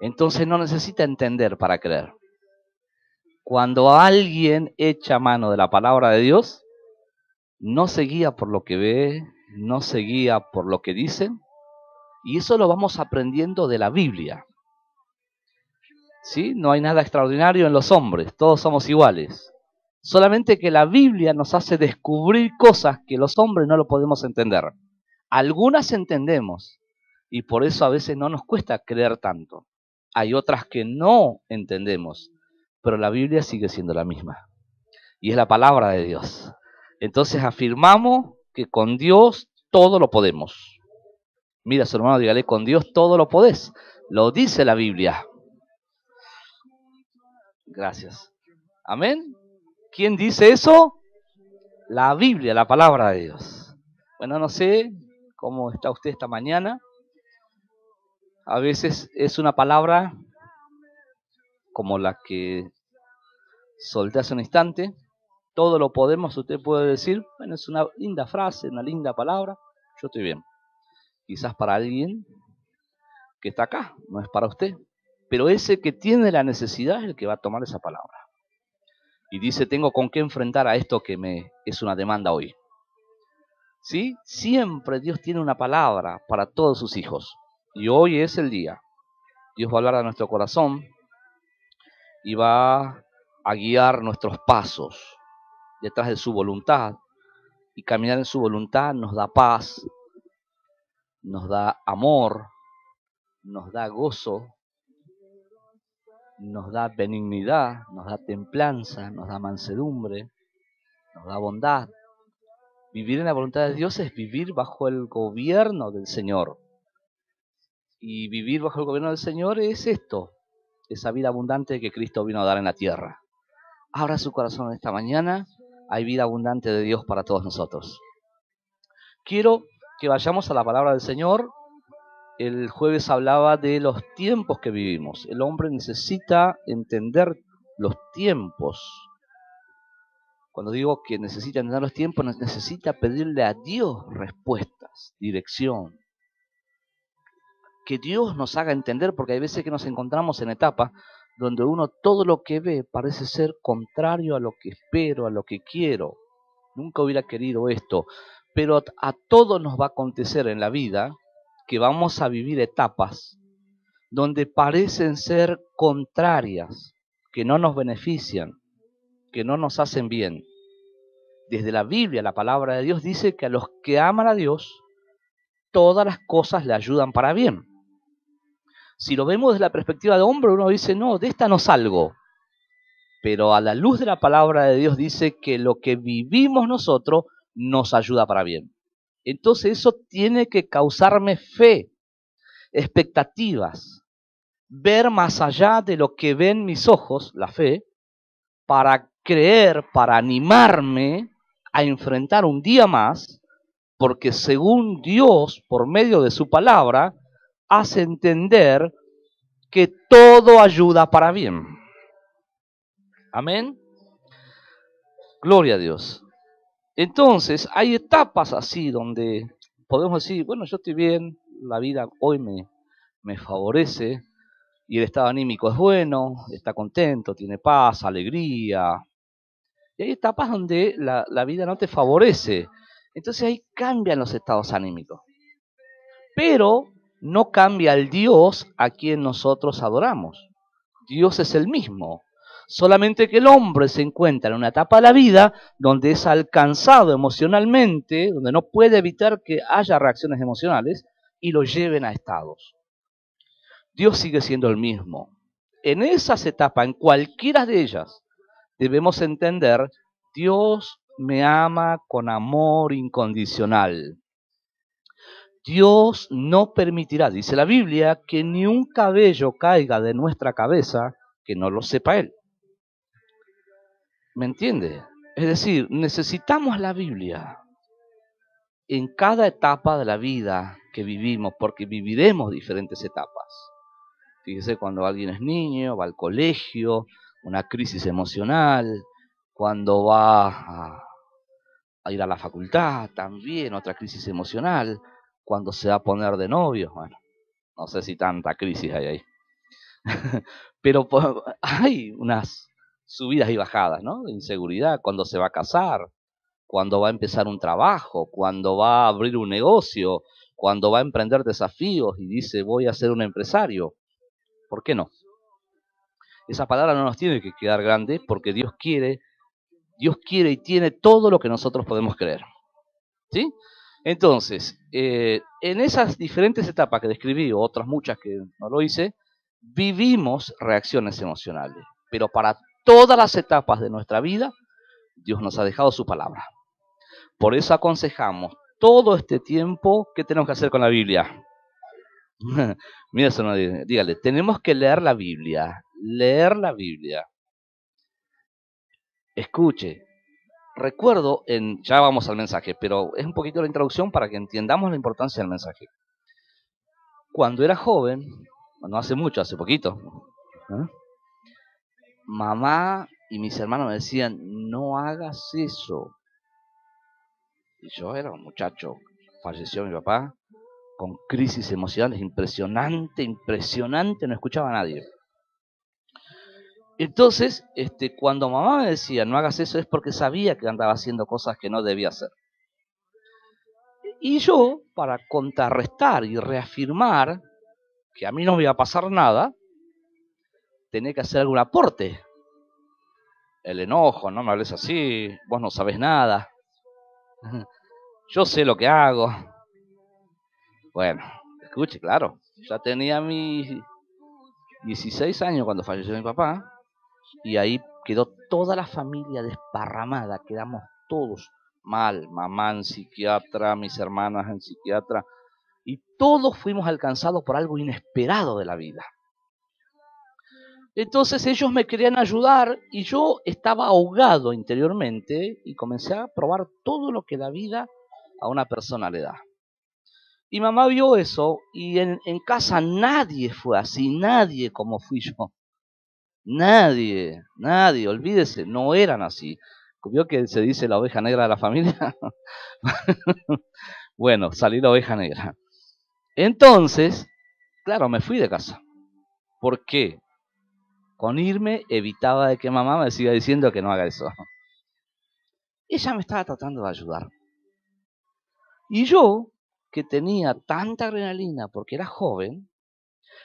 Entonces no necesita entender para creer. Cuando alguien echa mano de la palabra de Dios, no se guía por lo que ve, no se guía por lo que dicen, y eso lo vamos aprendiendo de la Biblia. ¿Sí? No hay nada extraordinario en los hombres, todos somos iguales. Solamente que la Biblia nos hace descubrir cosas que los hombres no lo podemos entender. Algunas entendemos, y por eso a veces no nos cuesta creer tanto. Hay otras que no entendemos, pero la Biblia sigue siendo la misma. Y es la palabra de Dios. Entonces afirmamos que con Dios todo lo podemos. Mira a su hermano, dígale, con Dios todo lo podés. Lo dice la Biblia. Gracias. Amén. ¿Quién dice eso? La Biblia, la palabra de Dios. Bueno, no sé cómo está usted esta mañana. A veces es una palabra como la que solté hace un instante. Todo lo podemos, usted puede decir, bueno, es una linda frase, una linda palabra, yo estoy bien. Quizás para alguien que está acá, no es para usted. Pero ese que tiene la necesidad es el que va a tomar esa palabra. Y dice, tengo con qué enfrentar a esto que me es una demanda hoy. ¿Sí? Siempre Dios tiene una palabra para todos sus hijos. Y hoy es el día. Dios va a hablar a nuestro corazón y va a guiar nuestros pasos detrás de su voluntad. Y caminar en su voluntad nos da paz, nos da amor, nos da gozo, nos da benignidad, nos da templanza, nos da mansedumbre, nos da bondad. Vivir en la voluntad de Dios es vivir bajo el gobierno del Señor. Y vivir bajo el gobierno del Señor es esto, esa vida abundante que Cristo vino a dar en la tierra. Abra su corazón esta mañana, hay vida abundante de Dios para todos nosotros. Quiero que vayamos a la palabra del Señor. El jueves hablaba de los tiempos que vivimos. El hombre necesita entender los tiempos. Cuando digo que necesita entender los tiempos, necesita pedirle a Dios respuestas, dirección. Que Dios nos haga entender, porque hay veces que nos encontramos en etapas donde uno todo lo que ve parece ser contrario a lo que espero, a lo que quiero. Nunca hubiera querido esto, pero a todos nos va a acontecer en la vida que vamos a vivir etapas donde parecen ser contrarias, que no nos benefician, que no nos hacen bien. Desde la Biblia, la palabra de Dios dice que a los que aman a Dios, todas las cosas le ayudan para bien. Si lo vemos desde la perspectiva de hombre, uno dice, no, de esta no salgo. Pero a la luz de la palabra de Dios dice que lo que vivimos nosotros nos ayuda para bien. Entonces eso tiene que causarme fe, expectativas, ver más allá de lo que ven mis ojos, la fe, para creer, para animarme a enfrentar un día más, porque según Dios, por medio de su palabra, hace entender que todo ayuda para bien. Amén. Gloria a Dios. Entonces, hay etapas así donde podemos decir, bueno, yo estoy bien, la vida hoy me favorece, y el estado anímico es bueno, está contento, tiene paz, alegría. Y hay etapas donde la vida no te favorece. Entonces ahí cambian los estados anímicos. Pero no cambia el Dios a quien nosotros adoramos. Dios es el mismo. Solamente que el hombre se encuentra en una etapa de la vida donde es alcanzado emocionalmente, donde no puede evitar que haya reacciones emocionales y lo lleven a estados. Dios sigue siendo el mismo. En esas etapas, en cualquiera de ellas, debemos entender, Dios me ama con amor incondicional. Dios no permitirá, dice la Biblia, que ni un cabello caiga de nuestra cabeza que no lo sepa Él. ¿Me entiende? Es decir, necesitamos la Biblia en cada etapa de la vida que vivimos, porque viviremos diferentes etapas. Fíjese, cuando alguien es niño, va al colegio, una crisis emocional, cuando va a ir a la facultad, también otra crisis emocional, cuando se va a poner de novio, bueno, no sé si tanta crisis hay ahí. Pero hay unas subidas y bajadas, ¿no? De inseguridad, cuando se va a casar, cuando va a empezar un trabajo, cuando va a abrir un negocio, cuando va a emprender desafíos y dice voy a ser un empresario. ¿Por qué no? Esa palabra no nos tiene que quedar grande porque Dios quiere y tiene todo lo que nosotros podemos creer. ¿Sí? Entonces, en esas diferentes etapas que describí, o otras muchas que no lo hice, vivimos reacciones emocionales. Pero para todas las etapas de nuestra vida, Dios nos ha dejado su palabra. Por eso aconsejamos todo este tiempo, ¿qué tenemos que hacer con la Biblia? Mira eso, no, dígale, tenemos que leer la Biblia. Leer la Biblia. Escuche, recuerdo, ya vamos al mensaje, pero es un poquito la introducción para que entendamos la importancia del mensaje. Cuando era joven, no hace mucho, hace poquito, ¿eh? Mamá y mis hermanos me decían, no hagas eso. Y yo era un muchacho, falleció mi papá, con crisis emocionales impresionante, no escuchaba a nadie. Entonces, cuando mamá me decía, no hagas eso, es porque sabía que andaba haciendo cosas que no debía hacer. Y yo, para contrarrestar y reafirmar que a mí no me iba a pasar nada, tenía que hacer algún aporte. El enojo, no me hables así, vos no sabés nada. Yo sé lo que hago. Bueno, escuche, claro, ya tenía mis 16 años cuando falleció mi papá, y ahí quedó toda la familia desparramada, quedamos todos mal, mamá en psiquiatra, mis hermanas en psiquiatra, y todos fuimos alcanzados por algo inesperado de la vida. Entonces ellos me querían ayudar y yo estaba ahogado interiormente y comencé a probar todo lo que la vida a una persona le da. Y mamá vio eso y en casa nadie fue así, nadie como fui yo. Nadie, olvídese, no eran así. ¿Vio que se dice la oveja negra de la familia? Bueno, salí la oveja negra. Entonces, claro, me fui de casa. ¿Por qué? Con irme evitaba de que mamá me siga diciendo que no haga eso. Ella me estaba tratando de ayudar. Y yo, que tenía tanta adrenalina porque era joven,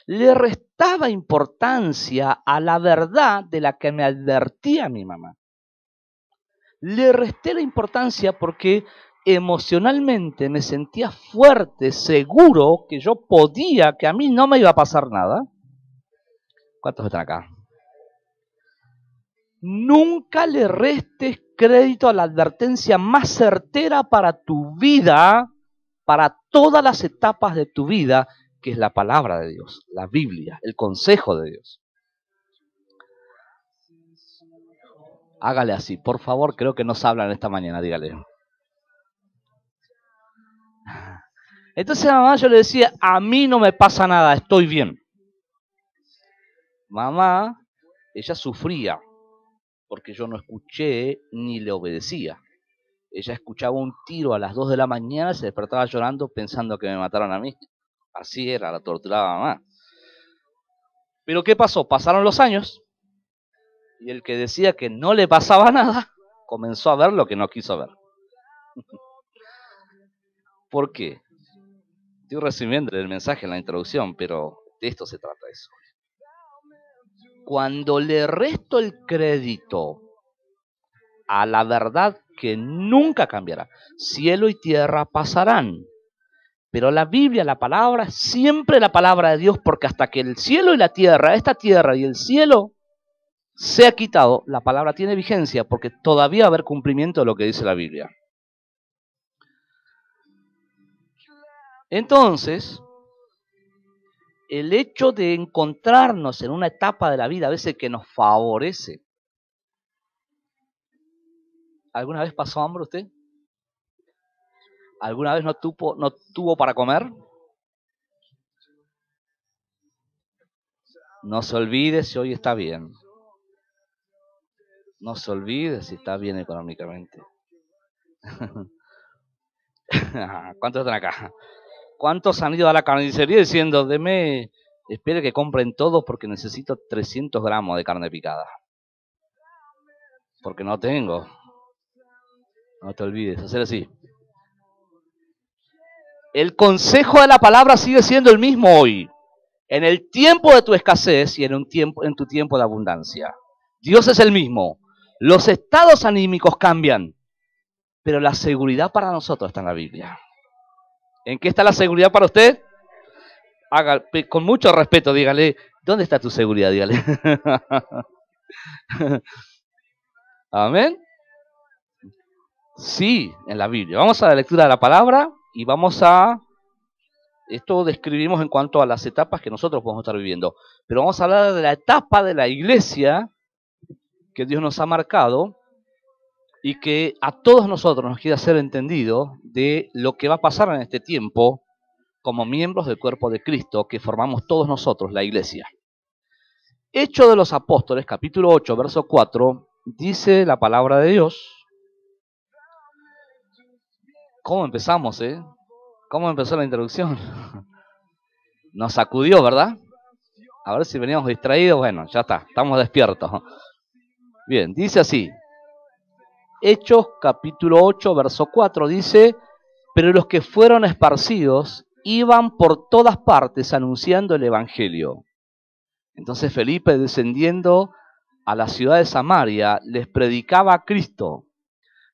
le restaba importancia a la verdad de la que me advertía mi mamá. Le resté la importancia porque emocionalmente me sentía fuerte, seguro que yo podía, que a mí no me iba a pasar nada. ¿Cuántos están acá? Nunca le restes crédito a la advertencia más certera para tu vida, para todas las etapas de tu vida, que es la palabra de Dios, la Biblia, el consejo de Dios. Hágale así, por favor, creo que nos hablan esta mañana, dígale. Entonces a mamá yo le decía, a mí no me pasa nada, estoy bien. Mamá, ella sufría, porque yo no escuché ni le obedecía. Ella escuchaba un tiro a las 2 de la mañana, se despertaba llorando pensando que me mataron a mí. Así era, la torturaba mamá. Pero ¿qué pasó? Pasaron los años, y el que decía que no le pasaba nada, comenzó a ver lo que no quiso ver. ¿Por qué? Estoy recibiendo el mensaje en la introducción, pero de esto se trata eso. Cuando le resto el crédito a la verdad que nunca cambiará, cielo y tierra pasarán, pero la Biblia, la palabra, siempre la palabra de Dios, porque hasta que el cielo y la tierra, esta tierra y el cielo, sea quitado, la palabra tiene vigencia, porque todavía va a haber cumplimiento de lo que dice la Biblia. Entonces, el hecho de encontrarnos en una etapa de la vida a veces que nos favorece. ¿Alguna vez pasó hambre usted? ¿Alguna vez no tuvo para comer? No se olvide si hoy está bien. No se olvide si está bien económicamente. ¿Cuántos están acá? ¿Cuántos han ido a la carnicería diciendo, deme Espere que compren todo porque necesito 300 gramos de carne picada. Porque no tengo. No te olvides, hacer así. El consejo de la palabra sigue siendo el mismo hoy. En el tiempo de tu escasez y en tu tiempo de abundancia. Dios es el mismo. Los estados anímicos cambian, pero la seguridad para nosotros está en la Biblia. ¿En qué está la seguridad para usted? Haga, con mucho respeto, dígale, ¿dónde está tu seguridad? Dígale. Amén. Sí, en la Biblia. Vamos a la lectura de la palabra y vamos a... Esto describimos en cuanto a las etapas que nosotros podemos estar viviendo. Pero vamos a hablar de la etapa de la iglesia que Dios nos ha marcado y que a todos nosotros nos quiere hacer entendido de lo que va a pasar en este tiempo como miembros del cuerpo de Cristo que formamos todos nosotros, la iglesia. Hechos de los Apóstoles, capítulo 8, verso 4, dice la palabra de Dios. ¿Cómo empezamos, ¿Cómo empezó la introducción? Nos sacudió, ¿verdad? A ver si veníamos distraídos. Bueno, ya está, estamos despiertos. Bien, dice así. Hechos capítulo 8, verso 4 dice: pero los que fueron esparcidos iban por todas partes anunciando el evangelio. Entonces Felipe, descendiendo a la ciudad de Samaria, les predicaba a Cristo.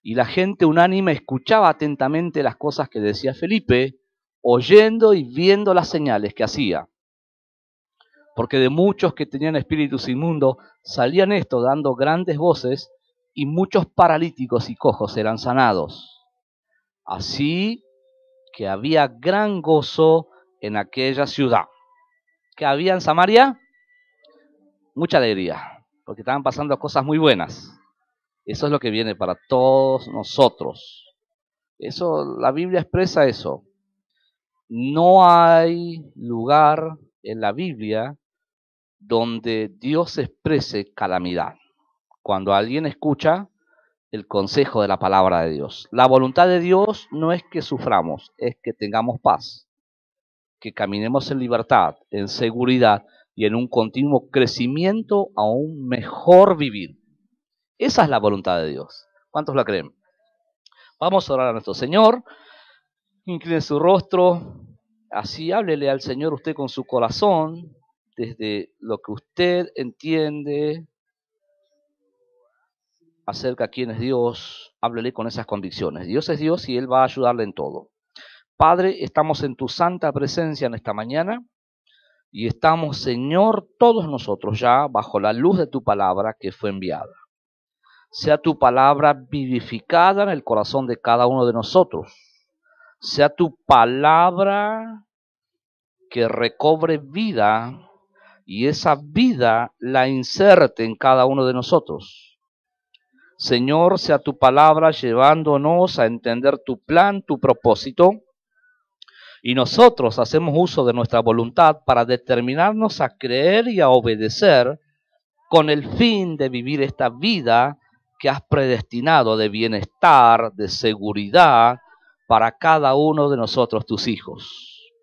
Y la gente unánime escuchaba atentamente las cosas que decía Felipe, oyendo y viendo las señales que hacía. Porque de muchos que tenían espíritus inmundos salían estos dando grandes voces, y muchos paralíticos y cojos eran sanados. Así que había gran gozo en aquella ciudad. ¿Qué había en Samaria? Mucha alegría, porque estaban pasando cosas muy buenas. Eso es lo que viene para todos nosotros. Eso, la Biblia expresa eso. No hay lugar en la Biblia donde Dios exprese calamidad. Cuando alguien escucha el consejo de la palabra de Dios. La voluntad de Dios no es que suframos, es que tengamos paz, que caminemos en libertad, en seguridad y en un continuo crecimiento a un mejor vivir. Esa es la voluntad de Dios. ¿Cuántos la creen? Vamos a orar a nuestro Señor. Incline su rostro. Así háblele al Señor usted con su corazón, desde lo que usted entiende acerca de quién es Dios. Háblele con esas convicciones. Dios es Dios y Él va a ayudarle en todo. Padre, estamos en tu santa presencia en esta mañana y estamos, Señor, todos nosotros ya bajo la luz de tu palabra que fue enviada. Sea tu palabra vivificada en el corazón de cada uno de nosotros. Sea tu palabra que recobre vida y esa vida la inserte en cada uno de nosotros. Señor, sea tu palabra llevándonos a entender tu plan, tu propósito, y nosotros hacemos uso de nuestra voluntad para determinarnos a creer y a obedecer con el fin de vivir esta vida que has predestinado de bienestar, de seguridad para cada uno de nosotros, tus hijos.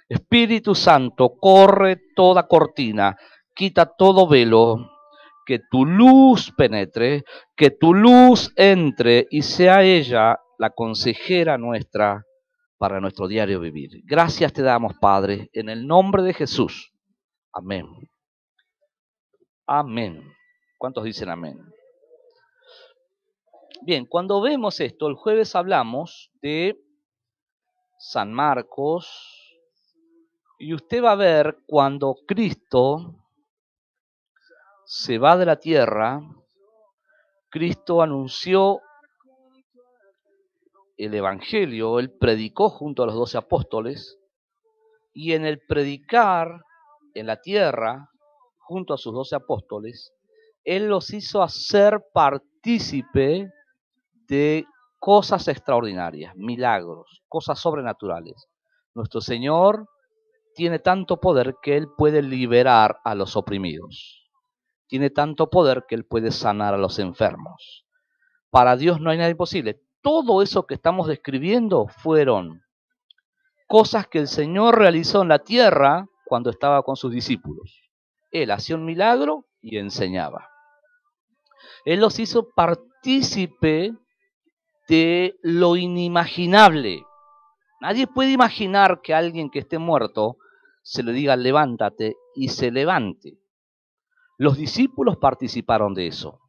Espíritu Santo, corre toda cortina, quita todo velo, que tu luz penetre, que tu luz entre y sea ella la consejera nuestra para nuestro diario vivir. Gracias te damos, Padre, en el nombre de Jesús. Amén. Amén. ¿Cuántos dicen amén? Bien, cuando vemos esto, el jueves hablamos de San Marcos, y usted va a ver cuando Cristo se va de la tierra, Cristo anunció el Evangelio, Él predicó junto a los 12 apóstoles, y en el predicar en la tierra, junto a sus 12 apóstoles, Él los hizo hacer partícipe de cosas extraordinarias, milagros, cosas sobrenaturales. Nuestro Señor tiene tanto poder que Él puede liberar a los oprimidos. Tiene tanto poder que Él puede sanar a los enfermos. Para Dios no hay nada imposible. Todo eso que estamos describiendo fueron cosas que el Señor realizó en la tierra cuando estaba con sus discípulos. Él hacía un milagro y enseñaba. Él los hizo partícipe de lo inimaginable. Nadie puede imaginar que alguien que esté muerto se le diga levántate y se levante. Los discípulos participaron de eso.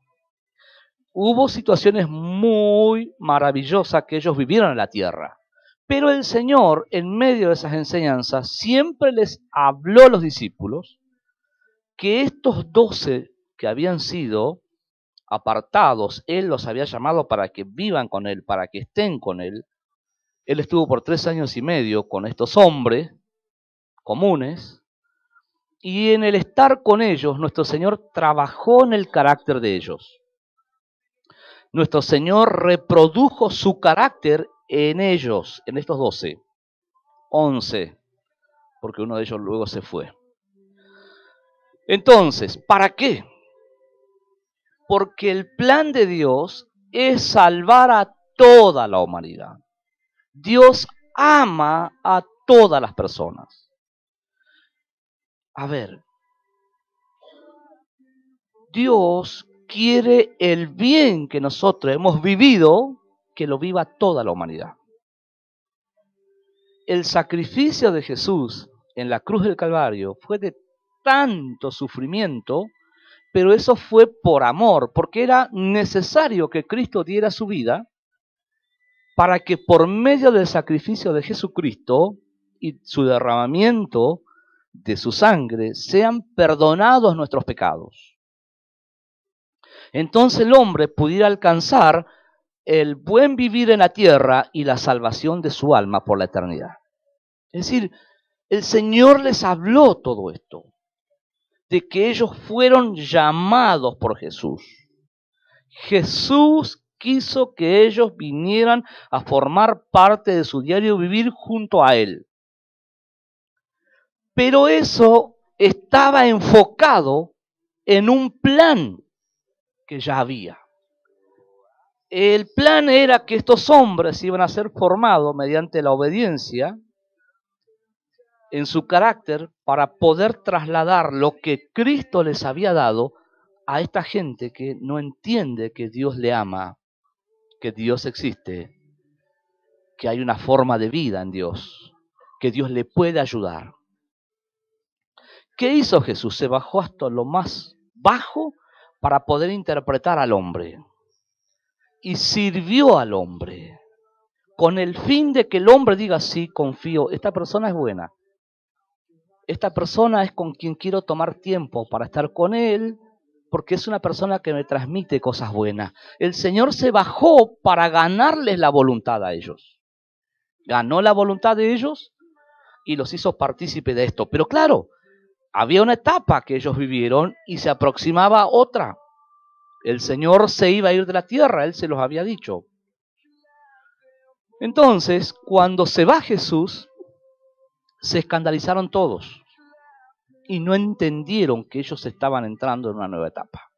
Hubo situaciones muy maravillosas que ellos vivieron en la tierra. Pero el Señor, en medio de esas enseñanzas, siempre les habló a los discípulos que estos 12 que habían sido apartados, Él los había llamado para que vivan con Él, para que estén con Él. Él estuvo por 3 años y medio con estos hombres comunes, y en el estar con ellos, nuestro Señor trabajó en el carácter de ellos. Nuestro Señor reprodujo su carácter en ellos, en estos 12, 11, porque uno de ellos luego se fue. Entonces, ¿para qué? Porque el plan de Dios es salvar a toda la humanidad. Dios ama a todas las personas. A ver, Dios quiere el bien que nosotros hemos vivido, que lo viva toda la humanidad. El sacrificio de Jesús en la cruz del Calvario fue de tanto sufrimiento, pero eso fue por amor, porque era necesario que Cristo diera su vida para que por medio del sacrificio de Jesucristo y su derramamiento de su sangre sean perdonados nuestros pecados. Entonces el hombre pudiera alcanzar el buen vivir en la tierra y la salvación de su alma por la eternidad. Es decir, el Señor les habló todo esto, de que ellos fueron llamados por Jesús. Jesús quiso que ellos vinieran a formar parte de su diario vivir junto a Él. Pero eso estaba enfocado en un plan que ya había. El plan era que estos hombres iban a ser formados mediante la obediencia en su carácter para poder trasladar lo que Cristo les había dado a esta gente que no entiende que Dios le ama, que Dios existe, que hay una forma de vida en Dios, que Dios le puede ayudar. ¿Qué hizo Jesús? Se bajó hasta lo más bajo para poder interpretar al hombre. Y sirvió al hombre con el fin de que el hombre diga, sí, confío, esta persona es buena. Esta persona es con quien quiero tomar tiempo para estar con él, porque es una persona que me transmite cosas buenas. El Señor se bajó para ganarles la voluntad a ellos. Ganó la voluntad de ellos y los hizo partícipe de esto. Pero claro, había una etapa que ellos vivieron y se aproximaba otra. El Señor se iba a ir de la tierra, Él se los había dicho. Entonces, cuando se va Jesús, se escandalizaron todos y no entendieron que ellos estaban entrando en una nueva etapa.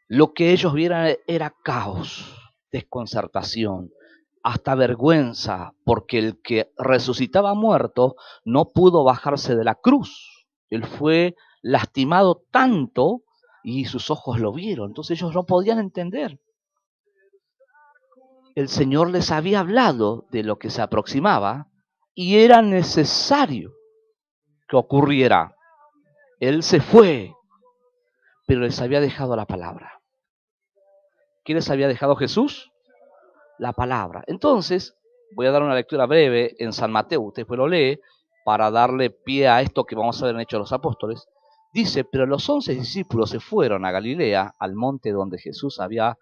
Lo que ellos vieron era caos, desconcertación, hasta vergüenza, porque el que resucitaba muerto no pudo bajarse de la cruz. Él fue lastimado tanto y sus ojos lo vieron, entonces ellos no podían entender. El Señor les había hablado de lo que se aproximaba y era necesario que ocurriera. Él se fue, pero les había dejado la palabra. ¿Qué les había dejado Jesús? La palabra. Entonces, voy a dar una lectura breve en San Mateo, usted pues lo lee, para darle pie a esto que vamos a ver en Hechos de los Apóstoles. Dice, pero los 11 discípulos se fueron a Galilea, al monte donde Jesús había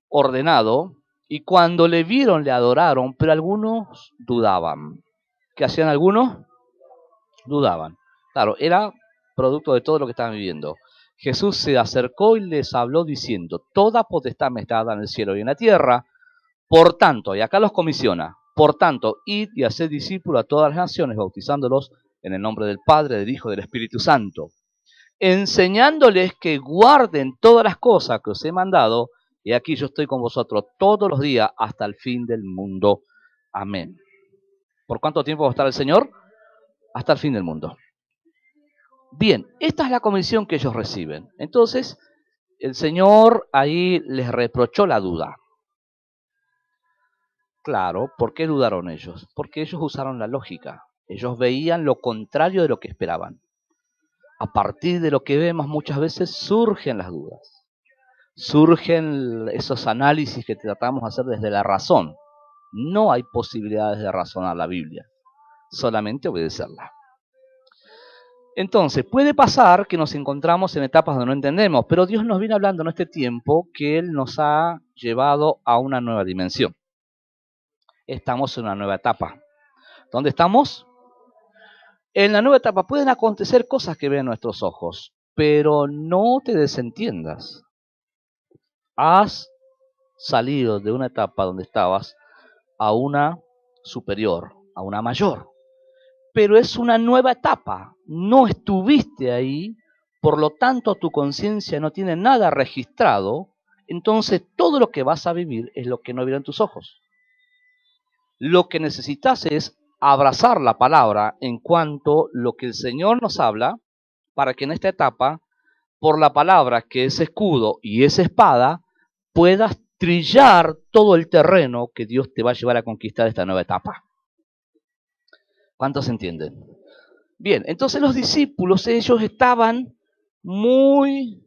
ordenado, y cuando le vieron le adoraron, pero algunos dudaban. ¿Qué hacían algunos? Dudaban. Claro, era producto de todo lo que estaban viviendo. Jesús se acercó y les habló diciendo, toda potestad me está dada en el cielo y en la tierra, por tanto, y acá los comisiona, por tanto, id y haced discípulos a todas las naciones, bautizándolos en el nombre del Padre, del Hijo y del Espíritu Santo, enseñándoles que guarden todas las cosas que os he mandado, y aquí yo estoy con vosotros todos los días hasta el fin del mundo. Amén. ¿Por cuánto tiempo va a estar el Señor? hasta el fin del mundo. Bien, esta es la comisión que ellos reciben. Entonces, el Señor ahí les reprochó la duda. Claro, ¿por qué dudaron ellos? Porque ellos usaron la lógica. Ellos veían lo contrario de lo que esperaban. A partir de lo que vemos muchas veces surgen las dudas. Surgen esos análisis que tratamos de hacer desde la razón. No hay posibilidades de razonar la Biblia, solamente obedecerla. Entonces, puede pasar que nos encontramos en etapas donde no entendemos, pero Dios nos viene hablando en este tiempo que Él nos ha llevado a una nueva dimensión. Estamos en una nueva etapa. ¿Dónde estamos? En la nueva etapa pueden acontecer cosas que ven nuestros ojos, pero no te desentiendas. Has salido de una etapa donde estabas a una superior, a una mayor. Pero es una nueva etapa. No estuviste ahí, por lo tanto tu conciencia no tiene nada registrado, entonces todo lo que vas a vivir es lo que no vieron tus ojos. Lo que necesitas es abrazar la palabra en cuanto lo que el Señor nos habla, para que en esta etapa, por la palabra que es escudo y es espada, puedas trillar todo el terreno que Dios te va a llevar a conquistar esta nueva etapa. ¿Cuántos entienden? Bien, entonces los discípulos, ellos estaban muy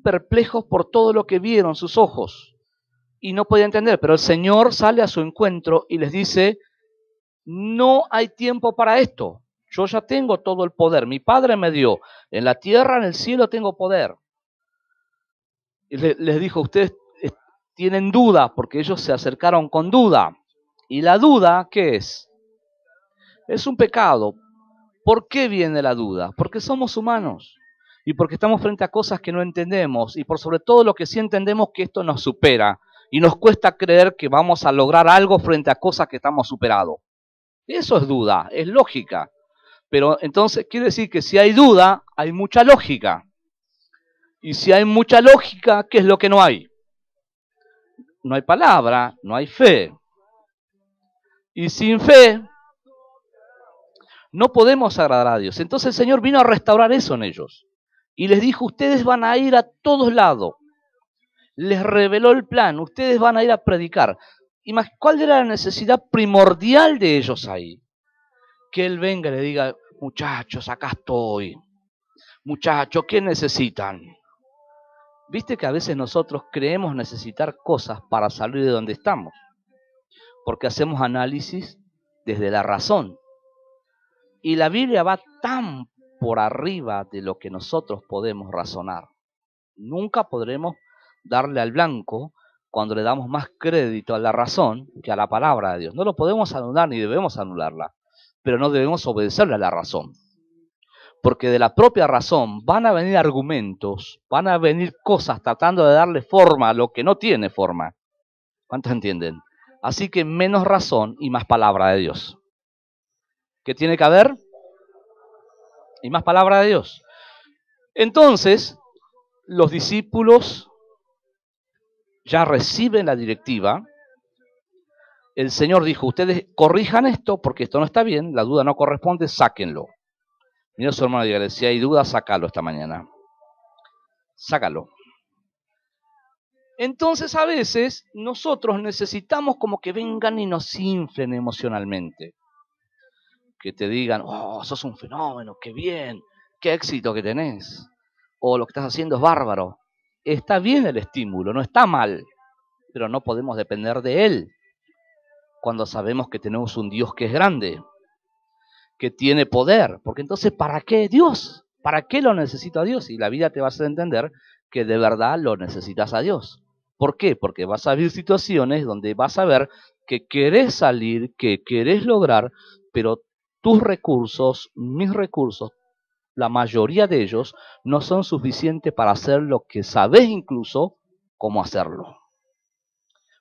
perplejos por todo lo que vieron sus ojos y no podían entender, pero el Señor sale a su encuentro y les dice, no hay tiempo para esto, yo ya tengo todo el poder, mi Padre me dio, en la tierra, en el cielo tengo poder. Y les dijo, ustedes tienen duda, porque ellos se acercaron con duda, y la duda, ¿qué es? Es un pecado. ¿Por qué viene la duda? Porque somos humanos y porque estamos frente a cosas que no entendemos y por sobre todo lo que sí entendemos que esto nos supera y nos cuesta creer que vamos a lograr algo frente a cosas que estamos superados. Eso es duda, es lógica. Pero entonces quiere decir que si hay duda, hay mucha lógica. Y si hay mucha lógica, ¿qué es lo que no hay? No hay palabra, no hay fe. Y sin fe no podemos agradar a Dios. Entonces el Señor vino a restaurar eso en ellos. Y les dijo, ustedes van a ir a todos lados. Les reveló el plan, ustedes van a ir a predicar. ¿Y más cuál era la necesidad primordial de ellos ahí? Que Él venga y le diga, muchachos, acá estoy. Muchachos, ¿qué necesitan? Viste que a veces nosotros creemos necesitar cosas para salir de donde estamos. Porque hacemos análisis desde la razón. Y la Biblia va tan por arriba de lo que nosotros podemos razonar. Nunca podremos darle al blanco cuando le damos más crédito a la razón que a la palabra de Dios. No lo podemos anular ni debemos anularla, pero no debemos obedecerle a la razón. Porque de la propia razón van a venir argumentos, van a venir cosas tratando de darle forma a lo que no tiene forma. ¿Cuántos entienden? Así que menos razón y más palabra de Dios. ¿Qué tiene que haber? Y más palabra de Dios. Entonces, los discípulos ya reciben la directiva. El Señor dijo, ustedes corrijan esto porque esto no está bien, la duda no corresponde, sáquenlo. Mira a su hermano y dígale, si hay duda, sácalo esta mañana. Sácalo. Entonces a veces nosotros necesitamos como que vengan y nos inflen emocionalmente. Que te digan, oh, sos un fenómeno, qué bien, qué éxito que tenés. O lo que estás haciendo es bárbaro. Está bien el estímulo, no está mal, pero no podemos depender de él. Cuando sabemos que tenemos un Dios que es grande, que tiene poder. Porque entonces, ¿para qué Dios? ¿Para qué lo necesito a Dios? Y la vida te va a hacer entender que de verdad lo necesitas a Dios. ¿Por qué? Porque vas a vivir situaciones donde vas a ver que querés salir, que querés lograr, pero tus recursos, mis recursos, la mayoría de ellos, no son suficientes para hacer lo que sabés incluso cómo hacerlo.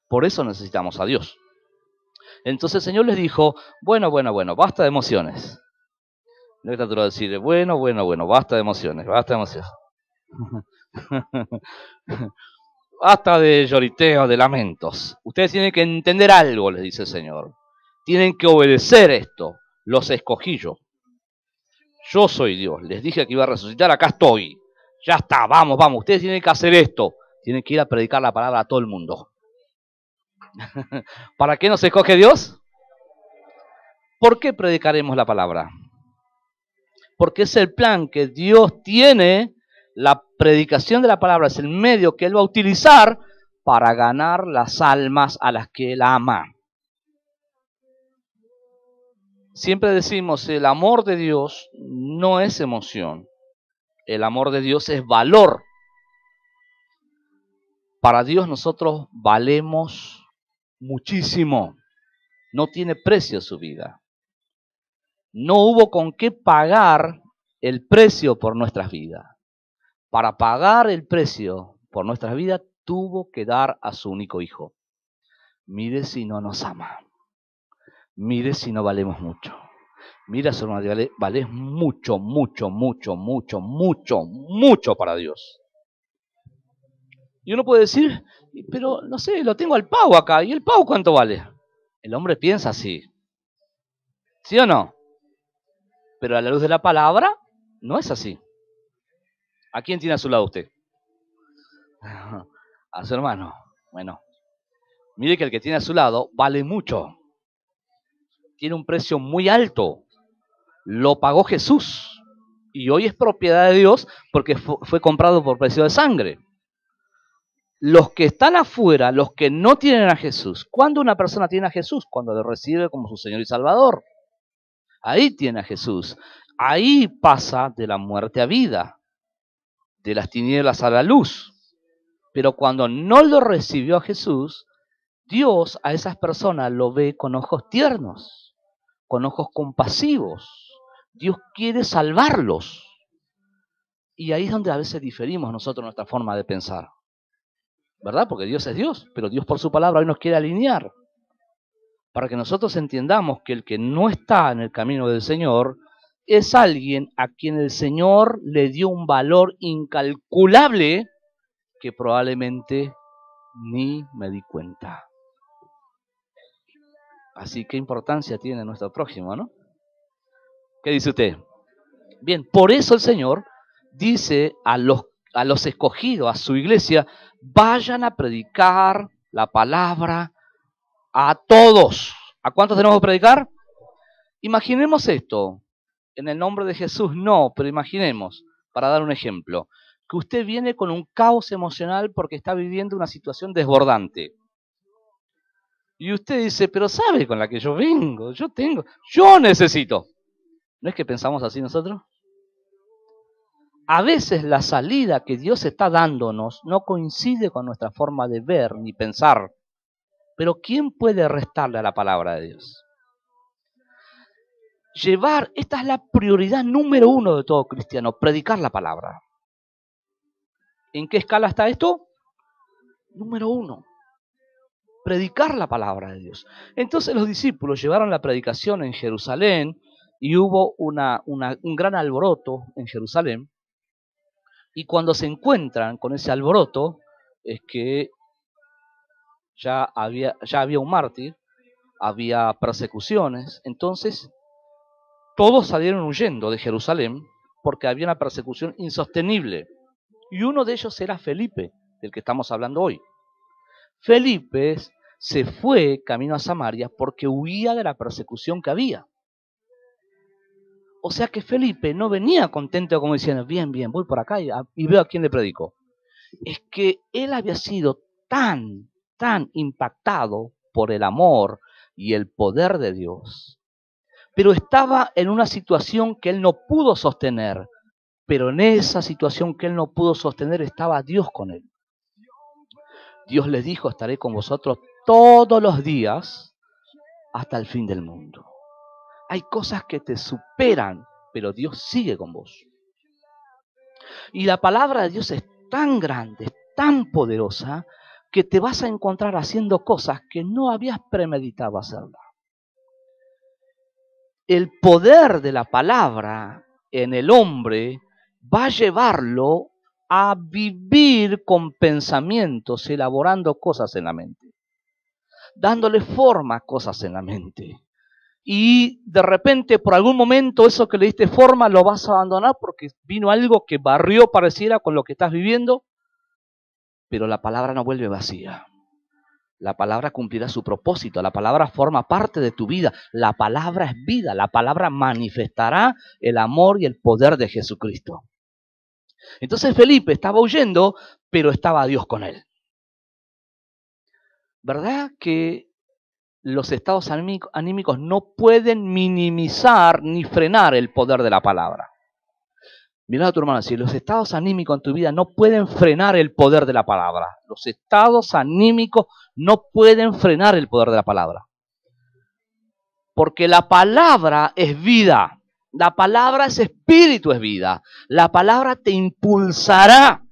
Por eso necesitamos a Dios. Entonces el Señor les dijo, bueno, basta de emociones. No es natural decir, bueno, basta de emociones, basta de emociones. Basta de lloriteo, de lamentos. Ustedes tienen que entender algo, les dice el Señor. Tienen que obedecer esto. los escogí yo. Yo soy Dios. Les dije que iba a resucitar, acá estoy. Ya está, vamos, vamos. Ustedes tienen que hacer esto. Tienen que ir a predicar la palabra a todo el mundo. ¿Para qué nos escoge Dios? ¿Por qué predicaremos la palabra? Porque es el plan que Dios tiene. La predicación de la palabra es el medio que Él va a utilizar para ganar las almas a las que Él ama. Siempre decimos, el amor de Dios no es emoción. El amor de Dios es valor. Para Dios nosotros valemos muchísimo. No tiene precio su vida. No hubo con qué pagar el precio por nuestras vidas. Para pagar el precio por nuestras vidas, tuvo que dar a su único hijo. Mire si no nos ama. Mire si no valemos mucho. Mira, su hermano, vales mucho, mucho, mucho, mucho, mucho, mucho para Dios. Y uno puede decir, pero no sé, lo tengo al pavo acá. ¿Y el pavo cuánto vale? El hombre piensa así. ¿Sí o no? Pero a la luz de la palabra, no es así. ¿A quién tiene a su lado usted? A su hermano. Bueno, mire que el que tiene a su lado vale mucho. Tiene un precio muy alto. Lo pagó Jesús. Y hoy es propiedad de Dios porque fue comprado por precio de sangre. Los que están afuera, los que no tienen a Jesús. ¿Cuándo una persona tiene a Jesús? Cuando lo recibe como su Señor y Salvador. Ahí tiene a Jesús. Ahí pasa de la muerte a vida, de las tinieblas a la luz. Pero cuando no lo recibió a Jesús, Dios a esas personas lo ve con ojos tiernos, con ojos compasivos. Dios quiere salvarlos. Y ahí es donde a veces diferimos nosotros nuestra forma de pensar. ¿Verdad? Porque Dios es Dios, pero Dios por su palabra hoy nos quiere alinear. Para que nosotros entendamos que el que no está en el camino del Señor es alguien a quien el Señor le dio un valor incalculable que probablemente ni me di cuenta. Así que importancia tiene nuestro prójimo, ¿no? ¿Qué dice usted? Bien, por eso el Señor dice a los escogidos, a su iglesia, vayan a predicar la palabra a todos. ¿A cuántos tenemos que predicar? Imaginemos esto. En el nombre de Jesús no, pero imaginemos, para dar un ejemplo, que usted viene con un caos emocional porque está viviendo una situación desbordante. Y usted dice, pero ¿sabe con la que yo vengo? Yo necesito. ¿No es que pensamos así nosotros? A veces la salida que Dios está dándonos no coincide con nuestra forma de ver ni pensar. Pero ¿quién puede restarle a la palabra de Dios? Esta es la prioridad número 1 de todo cristiano, predicar la palabra. ¿En qué escala está esto? Número 1, predicar la palabra de Dios. Entonces los discípulos llevaron la predicación en Jerusalén y hubo un gran alboroto en Jerusalén. Y cuando se encuentran con ese alboroto, es que ya había un mártir, había persecuciones, entonces todos salieron huyendo de Jerusalén porque había una persecución insostenible. Y uno de ellos era Felipe, del que estamos hablando hoy. Felipe se fue camino a Samaria porque huía de la persecución que había. O sea que Felipe no venía contento como diciendo, bien, voy por acá y veo a quién le predico. Es que él había sido tan impactado por el amor y el poder de Dios, pero estaba en una situación que él no pudo sostener, pero en esa situación que él no pudo sostener estaba Dios con él. Dios les dijo, estaré con vosotros todos los días hasta el fin del mundo. Hay cosas que te superan, pero Dios sigue con vos. Y la palabra de Dios es tan grande, tan poderosa, que te vas a encontrar haciendo cosas que no habías premeditado hacerlas. El poder de la palabra en el hombre va a llevarlo a vivir con pensamientos, elaborando cosas en la mente, dándole forma a cosas en la mente. y de repente por algún momento eso que le diste forma lo vas a abandonar porque vino algo que barrió pareciera con lo que estás viviendo, pero la palabra no vuelve vacía. La palabra cumplirá su propósito, la palabra forma parte de tu vida, la palabra es vida, la palabra manifestará el amor y el poder de Jesucristo. Entonces Felipe estaba huyendo, pero estaba Dios con él. ¿Verdad que los estados anímicos no pueden minimizar ni frenar el poder de la palabra? Mirá a tu hermano, si los estados anímicos en tu vida no pueden frenar el poder de la palabra, los estados anímicos no pueden frenar el poder de la palabra. Porque la palabra es vida, la palabra es espíritu, es vida. La palabra te impulsará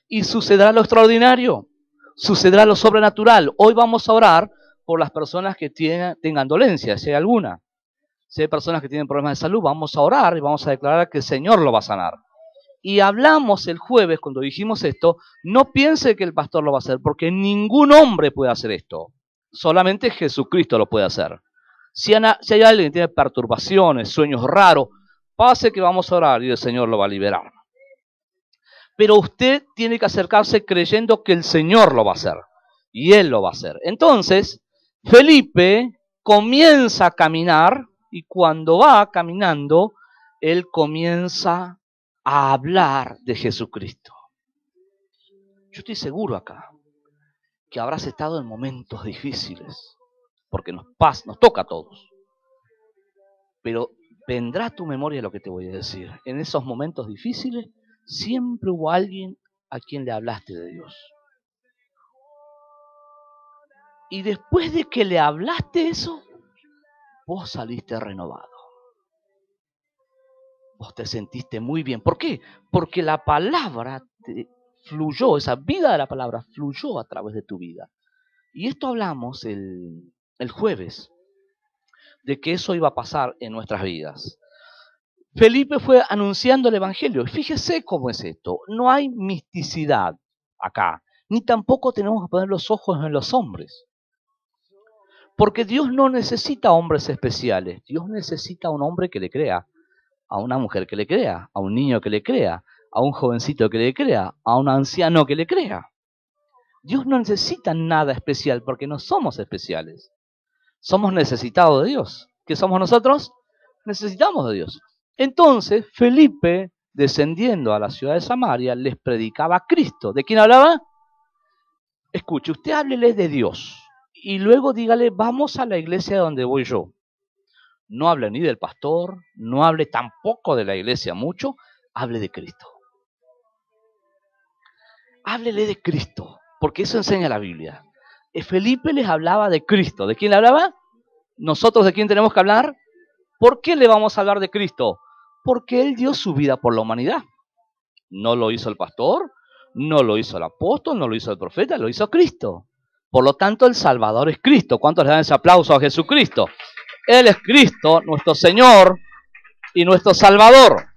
y sucederá lo extraordinario, sucederá lo sobrenatural. Hoy vamos a orar por las personas que tengan dolencias, si hay alguna. Si hay personas que tienen problemas de salud, vamos a orar y vamos a declarar que el Señor lo va a sanar. Y hablamos el jueves, cuando dijimos esto, no piense que el pastor lo va a hacer, porque ningún hombre puede hacer esto. Solamente Jesucristo lo puede hacer. Si hay alguien que tiene perturbaciones, sueños raros, pase que vamos a orar y el Señor lo va a liberar. Pero usted tiene que acercarse creyendo que el Señor lo va a hacer. Y Él lo va a hacer. Entonces, Felipe comienza a caminar y cuando va caminando, él comienza a hablar de Jesucristo. Yo estoy seguro acá que habrás estado en momentos difíciles, porque nos toca a todos. Pero vendrá a tu memoria lo que te voy a decir. En esos momentos difíciles siempre hubo alguien a quien le hablaste de Dios. Y después de que le hablaste eso, vos saliste renovado. Vos te sentiste muy bien. ¿Por qué? Porque la palabra fluyó, esa vida de la palabra fluyó a través de tu vida. Y esto hablamos el jueves, de que eso iba a pasar en nuestras vidas. Felipe fue anunciando el Evangelio. Fíjese cómo es esto. No hay misticidad acá, ni tampoco tenemos que poner los ojos en los hombres. Porque Dios no necesita hombres especiales. Dios necesita a un hombre que le crea, a una mujer que le crea, a un niño que le crea, a un jovencito que le crea, a un anciano que le crea. Dios no necesita nada especial porque no somos especiales. Somos necesitados de Dios. ¿Qué somos nosotros? Necesitamos de Dios. Entonces, Felipe, descendiendo a la ciudad de Samaria, les predicaba a Cristo. ¿De quién hablaba? Escuche, usted háblele de Dios y luego dígale, vamos a la iglesia donde voy yo. No hable ni del pastor, no hable tampoco de la iglesia mucho, hable de Cristo. Háblele de Cristo, porque eso enseña la Biblia. Felipe les hablaba de Cristo. ¿De quién le hablaba? ¿Nosotros de quién tenemos que hablar? ¿Por qué le vamos a hablar de Cristo? Porque Él dio su vida por la humanidad. No lo hizo el pastor, no lo hizo el apóstol, no lo hizo el profeta, lo hizo Cristo. Por lo tanto, el Salvador es Cristo. ¿Cuántos le dan ese aplauso a Jesucristo? Él es Cristo, nuestro Señor y nuestro Salvador.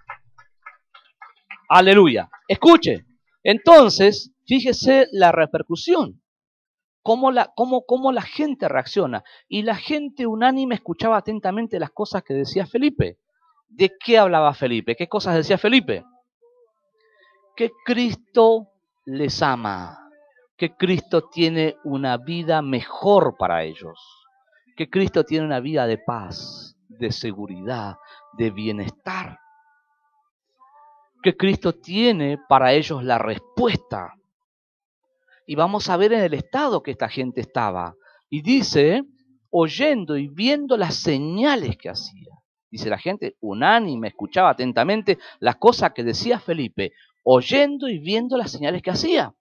Aleluya. Escuche. Entonces, fíjese la repercusión. Cómo la gente reacciona. Y la gente unánime escuchaba atentamente las cosas que decía Felipe. ¿De qué hablaba Felipe? ¿Qué cosas decía Felipe? Que Cristo les ama. Que Cristo tiene una vida mejor para ellos. Que Cristo tiene una vida de paz, de seguridad, de bienestar. Que Cristo tiene para ellos la respuesta. Y vamos a ver en el estado que esta gente estaba. Y dice, oyendo y viendo las señales que hacía. Dice la gente, unánime, escuchaba atentamente las cosas que decía Felipe, oyendo y viendo las señales que hacía.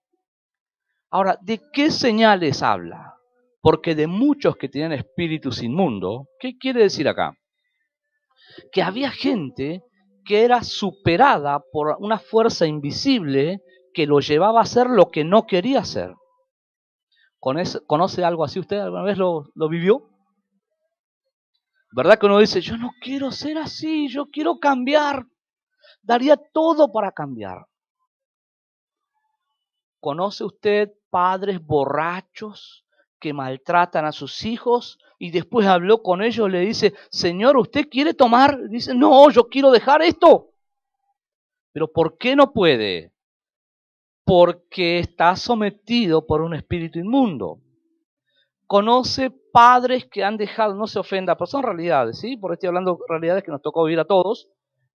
Ahora, ¿de qué señales habla? Porque de muchos que tenían espíritus inmundos, ¿qué quiere decir acá? Que había gente que era superada por una fuerza invisible que lo llevaba a hacer lo que no quería hacer. ¿Conoce algo así usted? ¿Alguna vez lo vivió? ¿Verdad que uno dice, yo no quiero ser así, yo quiero cambiar? Daría todo para cambiar. ¿Conoce usted padres borrachos que maltratan a sus hijos y después habló con ellos, le dice, Señor, ¿usted quiere tomar? Dice, no, yo quiero dejar esto. ¿Pero por qué no puede? Porque está sometido por un espíritu inmundo. Conoce padres que han dejado, no se ofenda, pero son realidades, ¿sí? Porque estoy hablando de realidades que nos tocó vivir a todos.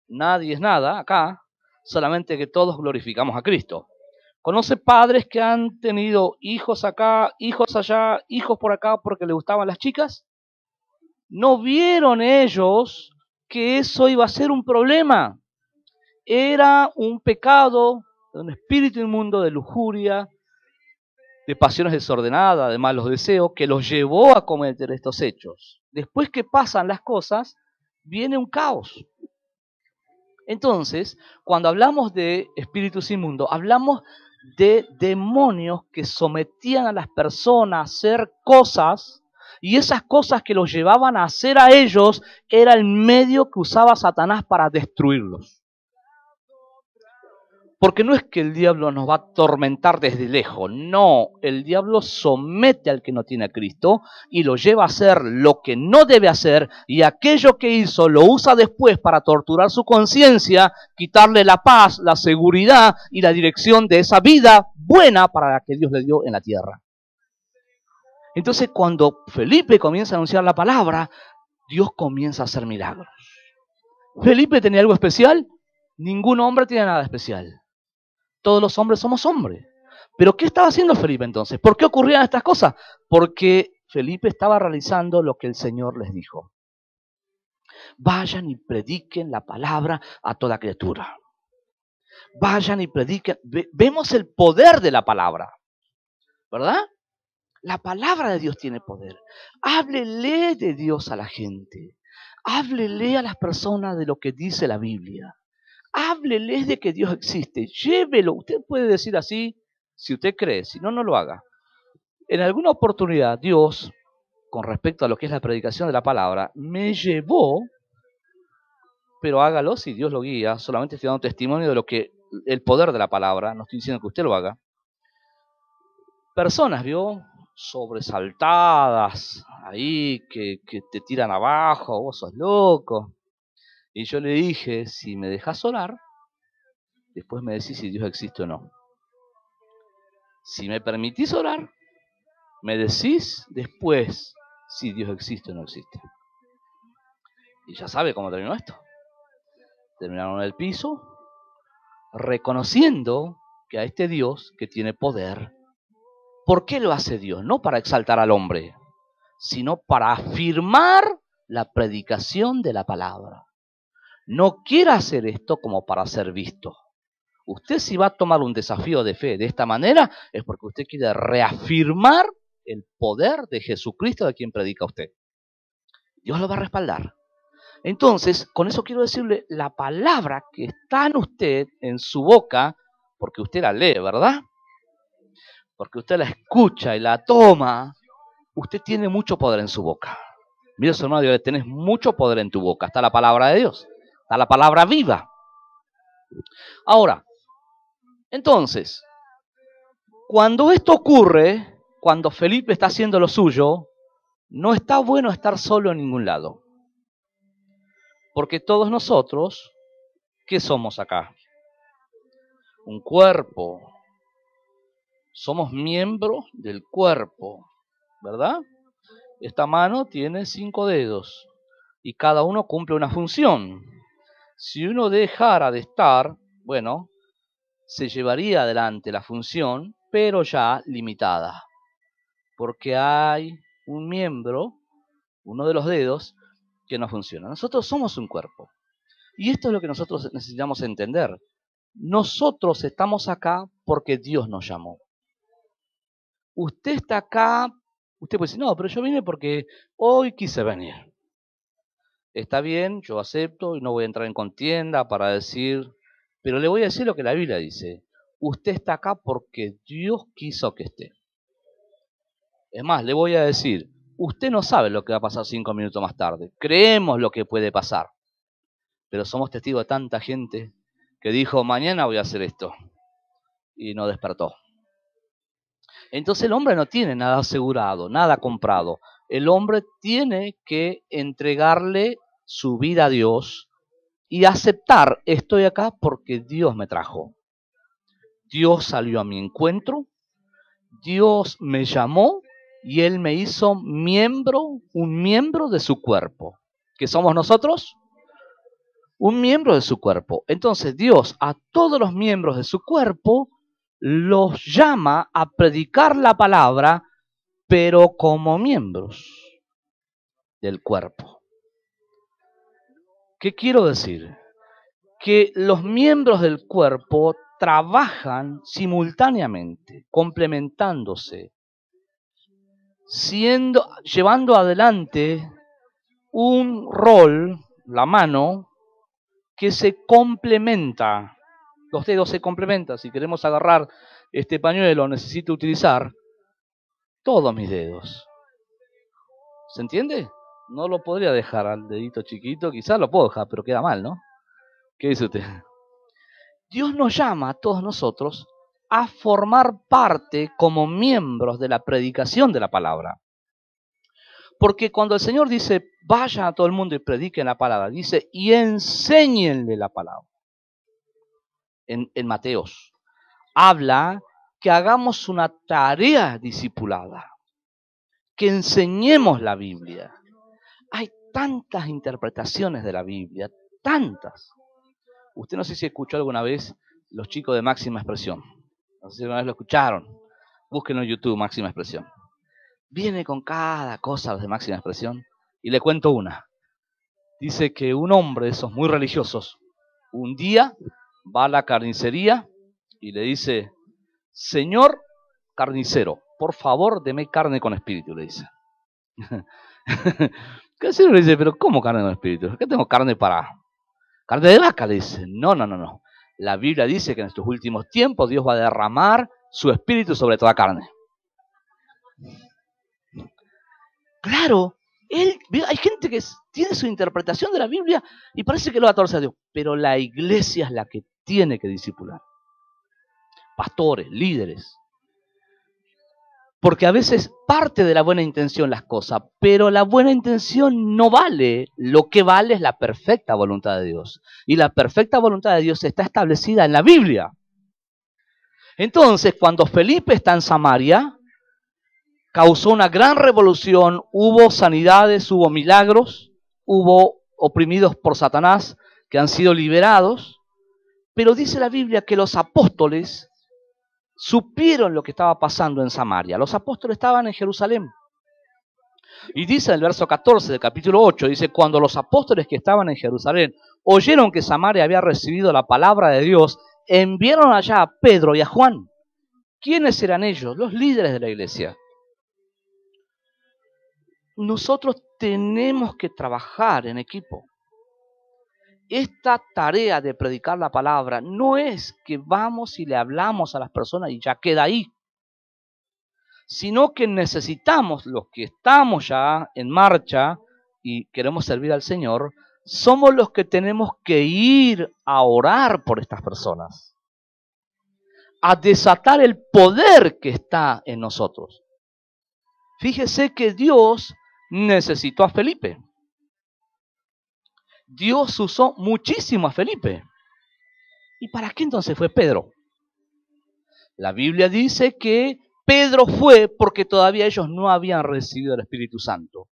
Nadie es nada acá, solamente que todos glorificamos a Cristo. Conoce padres que han tenido hijos acá, hijos allá, hijos por acá porque les gustaban las chicas. ¿No vieron ellos que eso iba a ser un problema? Era un pecado, un espíritu inmundo de lujuria, de pasiones desordenadas, de malos deseos, que los llevó a cometer estos hechos. Después que pasan las cosas, viene un caos. Entonces, cuando hablamos de espíritus inmundos, hablamos de demonios que sometían a las personas a hacer cosas, y esas cosas que los llevaban a hacer a ellos era el medio que usaba Satanás para destruirlos. Porque no es que el diablo nos va a atormentar desde lejos, no, el diablo somete al que no tiene a Cristo y lo lleva a hacer lo que no debe hacer, y aquello que hizo lo usa después para torturar su conciencia, quitarle la paz, la seguridad y la dirección de esa vida buena para la que Dios le dio en la tierra. Entonces cuando Felipe comienza a anunciar la palabra, Dios comienza a hacer milagros. ¿Felipe tenía algo especial? Ningún hombre tiene nada especial. Todos los hombres somos hombres. ¿Pero qué estaba haciendo Felipe entonces? ¿Por qué ocurrían estas cosas? Porque Felipe estaba realizando lo que el Señor les dijo. Vayan y prediquen la palabra a toda criatura. Vayan y prediquen. Vemos el poder de la palabra, ¿verdad? La palabra de Dios tiene poder. Háblele de Dios a la gente. Háblele a las personas de lo que dice la Biblia. Hábleles de que Dios existe, llévelo. Usted puede decir así si usted cree, si no, no lo haga. En alguna oportunidad Dios, con respecto a lo que es la predicación de la palabra, me llevó, pero hágalo si Dios lo guía, solamente estoy dando testimonio de lo que el poder de la palabra, no estoy diciendo que usted lo haga. Personas, ¿vio? Sobresaltadas, ahí, que te tiran abajo, vos sos loco. Y yo le dije, si me dejas orar, después me decís si Dios existe o no. Si me permitís orar, me decís después si Dios existe o no existe. Y ya sabe cómo terminó esto. Terminaron en el piso, reconociendo que a este Dios que tiene poder. ¿Por qué lo hace Dios? No para exaltar al hombre, sino para afirmar la predicación de la palabra. No quiere hacer esto como para ser visto. Usted si va a tomar un desafío de fe de esta manera, es porque usted quiere reafirmar el poder de Jesucristo de quien predica usted. Dios lo va a respaldar. Entonces, con eso quiero decirle, la palabra que está en usted, en su boca, porque usted la lee, ¿verdad? Porque usted la escucha y la toma, usted tiene mucho poder en su boca. Mira, su hermano, tenés mucho poder en tu boca. Está la palabra de Dios, está la palabra viva. Ahora, entonces, cuando esto ocurre, cuando Felipe está haciendo lo suyo, no está bueno estar solo en ningún lado. Porque todos nosotros, ¿qué somos acá? Un cuerpo. Somos miembros del cuerpo, ¿verdad? Esta mano tiene 5 dedos y cada uno cumple una función. Si uno dejara de estar, bueno, se llevaría adelante la función, pero ya limitada. Porque hay un miembro, uno de los dedos, que no funciona. Nosotros somos un cuerpo. Y esto es lo que nosotros necesitamos entender. Nosotros estamos acá porque Dios nos llamó. Usted está acá, usted puede decir, no, pero yo vine porque hoy quise venir. Está bien, yo acepto y no voy a entrar en contienda para decir, pero le voy a decir lo que la Biblia dice. Usted está acá porque Dios quiso que esté. Es más, le voy a decir, usted no sabe lo que va a pasar 5 minutos más tarde. Creemos lo que puede pasar. Pero somos testigos de tanta gente que dijo, mañana voy a hacer esto. Y no despertó. Entonces el hombre no tiene nada asegurado, nada comprado. El hombre tiene que entregarle su vida a Dios y aceptar, estoy acá porque Dios me trajo. Dios salió a mi encuentro, Dios me llamó y Él me hizo un miembro de su cuerpo. ¿Qué somos nosotros? Un miembro de su cuerpo. Entonces Dios a todos los miembros de su cuerpo los llama a predicar la palabra, pero como miembros del cuerpo. ¿Qué quiero decir? Que los miembros del cuerpo trabajan simultáneamente, complementándose, llevando adelante un rol, la mano, que se complementa. Los dedos se complementan. Si queremos agarrar este pañuelo, necesito utilizar todos mis dedos. ¿Se entiende? No lo podría dejar al dedito chiquito, quizás lo puedo dejar, pero queda mal, ¿no? ¿Qué dice usted? Dios nos llama a todos nosotros a formar parte como miembros de la predicación de la palabra. Porque cuando el Señor dice, vayan a todo el mundo y prediquen la palabra, dice, y enséñenle la palabra. En Mateos, habla que hagamos una tarea discipulada, que enseñemos la Biblia. Hay tantas interpretaciones de la Biblia, tantas. Usted no sé si escuchó alguna vez los chicos de Máxima Expresión. No sé si alguna vez lo escucharon. Búsquenlo en YouTube, Máxima Expresión. Viene con cada cosa los de Máxima Expresión. Y le cuento una. Dice que un hombre de esos muy religiosos, un día va a la carnicería y le dice, señor carnicero, por favor, deme carne con espíritu, le dice. ¿Qué el señor le dice? Pero ¿cómo carne con espíritu? ¿Qué tengo carne para...? Carne de vaca, le dice. No. La Biblia dice que en estos últimos tiempos Dios va a derramar su espíritu sobre toda carne. Claro, hay gente que tiene su interpretación de la Biblia y parece que lo va a torcer a Dios. Pero la iglesia es la que tiene que discipular. Pastores, líderes. Porque a veces parte de la buena intención las cosas, pero la buena intención no vale. Lo que vale es la perfecta voluntad de Dios. Y la perfecta voluntad de Dios está establecida en la Biblia. Entonces, cuando Felipe está en Samaria, causó una gran revolución, hubo sanidades, hubo milagros, hubo oprimidos por Satanás que han sido liberados, pero dice la Biblia que los apóstoles supieron lo que estaba pasando en Samaria. Los apóstoles estaban en Jerusalén. Y dice en el verso 14 del capítulo 8, dice, cuando los apóstoles que estaban en Jerusalén oyeron que Samaria había recibido la palabra de Dios, enviaron allá a Pedro y a Juan. ¿Quiénes eran ellos? Los líderes de la iglesia. Nosotros tenemos que trabajar en equipo. Esta tarea de predicar la palabra no es que vamos y le hablamos a las personas y ya queda ahí, sino que necesitamos, los que estamos ya en marcha y queremos servir al Señor, somos los que tenemos que ir a orar por estas personas, a desatar el poder que está en nosotros. Fíjese que Dios necesitó a Felipe. Dios usó muchísimo a Felipe. ¿Y para qué entonces fue Pedro? La Biblia dice que Pedro fue porque todavía ellos no habían recibido el Espíritu Santo.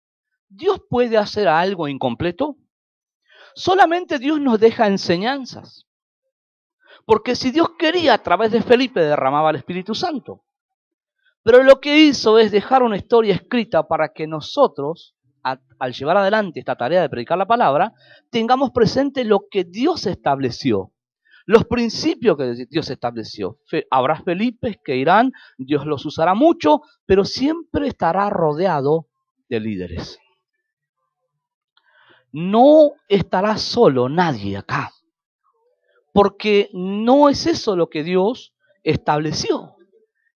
¿Dios puede hacer algo incompleto? Solamente Dios nos deja enseñanzas. Porque si Dios quería, a través de Felipe derramaba el Espíritu Santo. Pero lo que hizo es dejar una historia escrita para que nosotros, al llevar adelante esta tarea de predicar la palabra, tengamos presente lo que Dios estableció, los principios que Dios estableció. Habrá Felipes que irán, Dios los usará mucho, pero siempre estará rodeado de líderes. No estará solo nadie acá, porque no es eso lo que Dios estableció.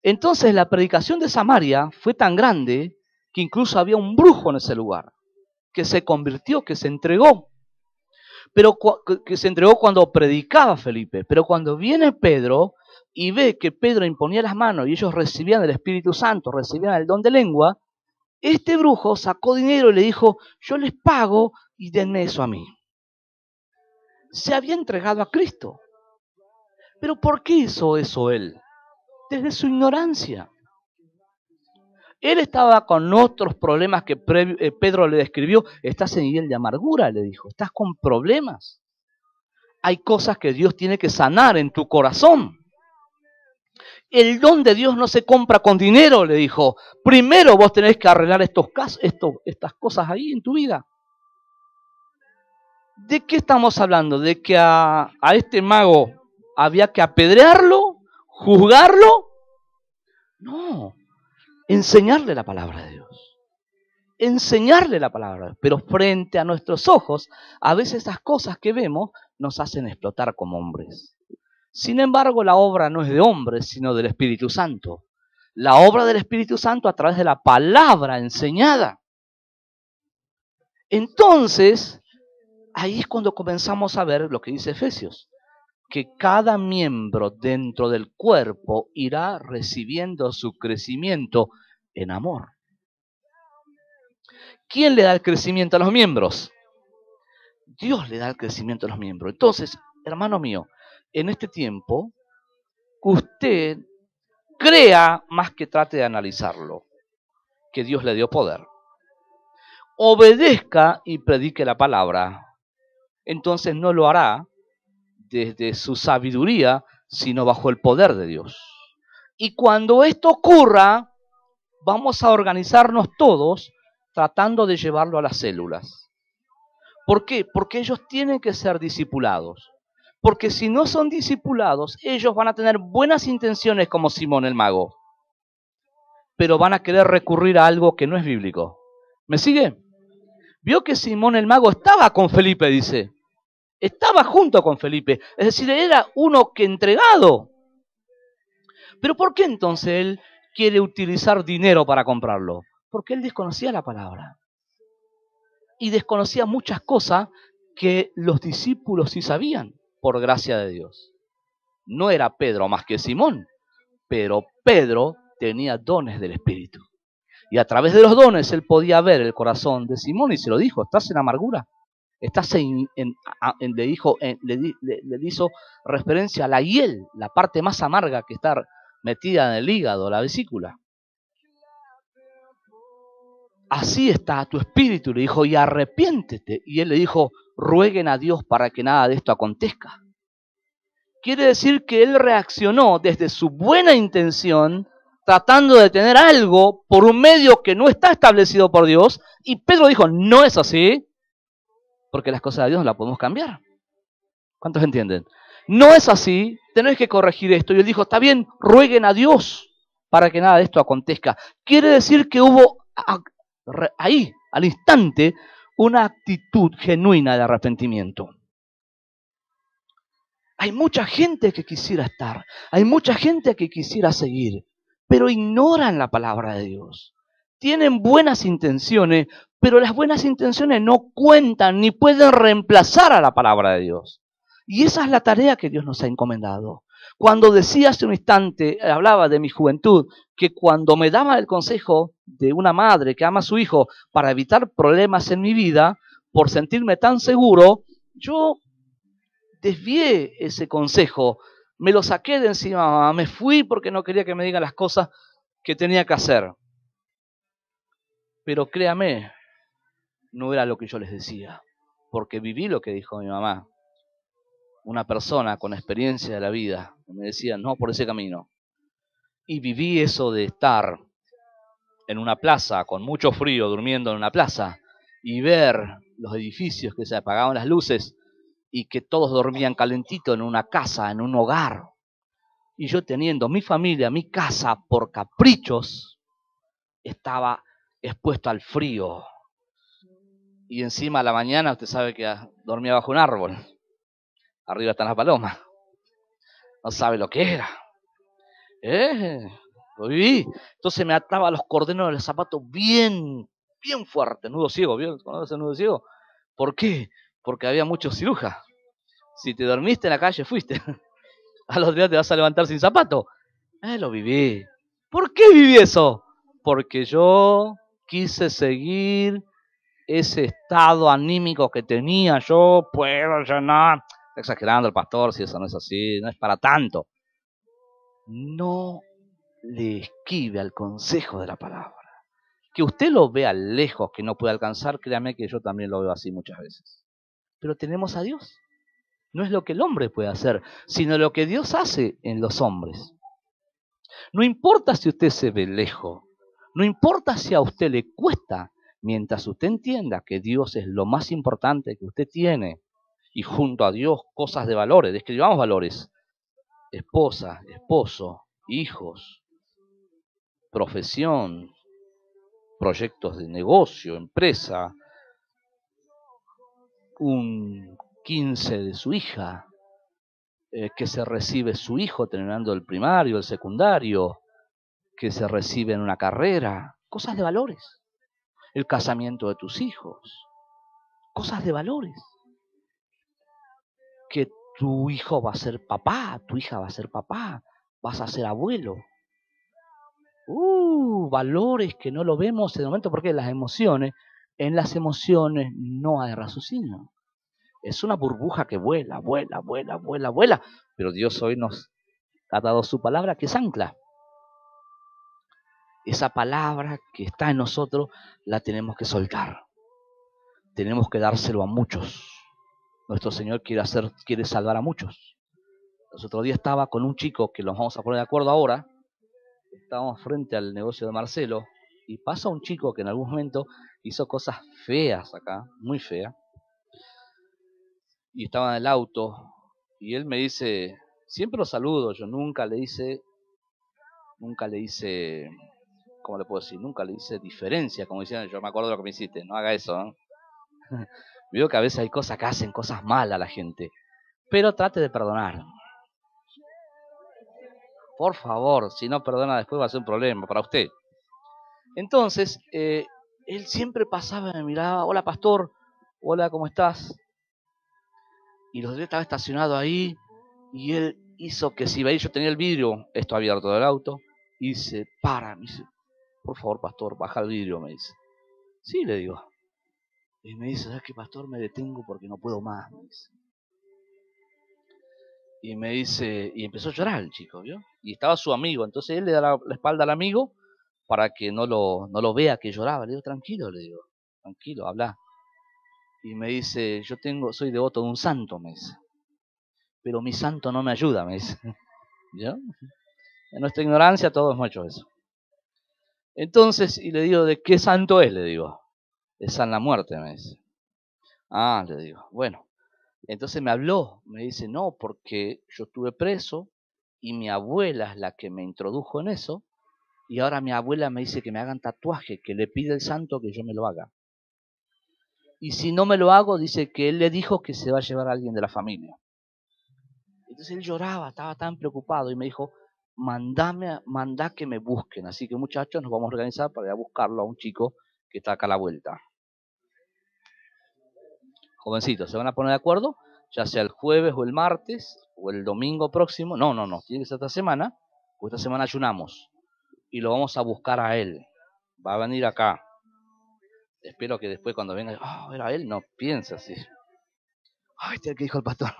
Entonces la predicación de Samaria fue tan grande que incluso había un brujo en ese lugar, que se convirtió, que se entregó. Pero que se entregó cuando predicaba Felipe. Pero cuando viene Pedro, y ve que Pedro imponía las manos y ellos recibían el Espíritu Santo, recibían el don de lengua, este brujo sacó dinero y le dijo, yo les pago y denme eso a mí. Se había entregado a Cristo. ¿Pero por qué hizo eso él? Desde su ignorancia. Él estaba con otros problemas que Pedro le describió. Estás en nivel de amargura, le dijo. Estás con problemas. Hay cosas que Dios tiene que sanar en tu corazón. El don de Dios no se compra con dinero, le dijo. Primero vos tenés que arreglar estas cosas ahí en tu vida. ¿De qué estamos hablando? ¿De que a este mago había que apedrearlo? ¿Juzgarlo? No. Enseñarle la palabra de Dios. Enseñarle la palabra de Dios. Pero frente a nuestros ojos, a veces esas cosas que vemos nos hacen explotar como hombres. Sin embargo, la obra no es de hombres, sino del Espíritu Santo. La obra del Espíritu Santo a través de la palabra enseñada. Entonces, ahí es cuando comenzamos a ver lo que dice Efesios, que cada miembro dentro del cuerpo irá recibiendo su crecimiento en amor. ¿Quién le da el crecimiento a los miembros? Dios le da el crecimiento a los miembros. Entonces, hermano mío, en este tiempo, usted crea más que trate de analizarlo, que Dios le dio poder. Obedezca y predique la palabra. Entonces no lo hará desde su sabiduría, sino bajo el poder de Dios. Y cuando esto ocurra, vamos a organizarnos todos tratando de llevarlo a las células. ¿Por qué? Porque ellos tienen que ser discipulados. Porque si no son discipulados, ellos van a tener buenas intenciones como Simón el mago, pero van a querer recurrir a algo que no es bíblico. ¿Me sigue? Vio que Simón el mago estaba con Felipe, dice. Estaba junto con Felipe. Es decir, era uno que entregado. ¿Pero por qué entonces él quiere utilizar dinero para comprarlo? Porque él desconocía la palabra. Y desconocía muchas cosas que los discípulos sí sabían, por gracia de Dios. No era Pedro más que Simón, pero Pedro tenía dones del Espíritu. Y a través de los dones él podía ver el corazón de Simón y se lo dijo, ¿estás en amargura? Estás le hizo referencia a la hiel, la parte más amarga que está metida en el hígado, la vesícula. Así está tu espíritu, le dijo, y arrepiéntete. Y él le dijo, rueguen a Dios para que nada de esto acontezca. Quiere decir que él reaccionó desde su buena intención, tratando de tener algo por un medio que no está establecido por Dios. Y Pedro dijo, no es así, porque las cosas de Dios no las podemos cambiar. ¿Cuántos entienden? No es así, tenés que corregir esto. Y él dijo, está bien, rueguen a Dios para que nada de esto acontezca. Quiere decir que hubo ahí, al instante, una actitud genuina de arrepentimiento. Hay mucha gente que quisiera estar, hay mucha gente que quisiera seguir, pero ignoran la palabra de Dios. Tienen buenas intenciones, pero las buenas intenciones no cuentan ni pueden reemplazar a la palabra de Dios. Y esa es la tarea que Dios nos ha encomendado. Cuando decía hace un instante, hablaba de mi juventud, que cuando me daba el consejo de una madre que ama a su hijo para evitar problemas en mi vida, por sentirme tan seguro, yo desvié ese consejo, me lo saqué de encima, me fui porque no quería que me digan las cosas que tenía que hacer. Pero créame, no era lo que yo les decía, porque viví lo que dijo mi mamá. Una persona con experiencia de la vida me decía, no por ese camino. Y viví eso de estar en una plaza con mucho frío, durmiendo en una plaza, y ver los edificios que se apagaban las luces y que todos dormían calentito en una casa, en un hogar. Y yo teniendo mi familia, mi casa, por caprichos, estaba expuesto al frío. Y encima a la mañana, usted sabe que dormía bajo un árbol. Arriba están las palomas. No sabe lo que era. Lo viví. Entonces me ataba los cordones de los zapatos bien fuerte. Nudo ciego, ¿vio? ¿Conoces el nudo ciego? ¿Por qué? Porque había muchos cirujas. Si te dormiste en la calle, fuiste. Al otro día te vas a levantar sin zapato. Lo viví. ¿Por qué viví eso? Porque yo quise seguir ese estado anímico que tenía. Yo puedo, yo no. Está exagerando el pastor, si eso no es así, no es para tanto. No le esquive al consejo de la palabra. Que usted lo vea lejos, que no puede alcanzar, créame que yo también lo veo así muchas veces. Pero tenemos a Dios. No es lo que el hombre puede hacer, sino lo que Dios hace en los hombres. No importa si usted se ve lejos, no importa si a usted le cuesta, mientras usted entienda que Dios es lo más importante que usted tiene, y junto a Dios cosas de valores, describamos valores, esposa, esposo, hijos, profesión, proyectos de negocio, empresa, un 15 de su hija, que se recibe su hijo terminando el primario, el secundario, que se recibe en una carrera, cosas de valores, el casamiento de tus hijos, cosas de valores, que tu hijo va a ser papá, tu hija va a ser papá, vas a ser abuelo. Valores que no lo vemos en el momento porque en las emociones no hay raciocinio. Es una burbuja que vuela, vuela, vuela, vuela, vuela. Pero Dios hoy nos ha dado su palabra que es ancla. Esa palabra que está en nosotros la tenemos que soltar. Tenemos que dárselo a muchos. Nuestro Señor quiere salvar a muchos. El otro día estaba con un chico que los vamos a poner de acuerdo ahora. Estábamos frente al negocio de Marcelo y pasa un chico que en algún momento hizo cosas feas acá, muy feas. Y estaba en el auto y él me dice, siempre lo saludo, yo nunca le hice, ¿cómo le puedo decir? Nunca le hice diferencia, como decían, yo me acuerdo de lo que me hiciste, no haga eso, ¿no? Veo que a veces hay cosas que hacen cosas malas a la gente, pero trate de perdonar. Por favor, si no perdona después va a ser un problema para usted. Entonces, él siempre pasaba y me miraba, hola pastor, hola, ¿cómo estás? Y los días estaba estacionado ahí y él hizo que si veía yo tenía el vidrio, esto abierto del auto, y se para, me dice, por favor pastor, baja el vidrio, me dice. Sí, le digo. Y me dice, ¿sabes qué pastor? Me detengo porque no puedo más, me dice. Y me dice, y empezó a llorar el chico, ¿vio? Y estaba su amigo, entonces él le da la espalda al amigo para que no lo vea que lloraba. Le digo, tranquilo, habla. Y me dice, soy devoto de un santo, me dice. Pero mi santo no me ayuda, me dice. ¿Ya? En nuestra ignorancia todos hemos hecho eso. Entonces, y le digo, ¿de qué santo es? Le digo, es San la Muerte, me dice. Ah, le digo, bueno. Entonces me habló, me dice, no, porque yo estuve preso y mi abuela es la que me introdujo en eso, y ahora mi abuela me dice que me hagan tatuaje, que le pide el santo que yo me lo haga. Y si no me lo hago, dice que él le dijo que se va a llevar a alguien de la familia. Entonces él lloraba, estaba tan preocupado y me dijo, mandá que me busquen. Así que muchachos, nos vamos a organizar para ir a buscarlo a un chico que está acá a la vuelta. Jovencitos, ¿se van a poner de acuerdo? Ya sea el jueves o el martes o el domingo próximo. No, tiene que ser esta semana, porque esta semana ayunamos. Y lo vamos a buscar a él. Va a venir acá. Espero que después cuando venga, era él, no piense así. Ay, este es el que dijo el pastor.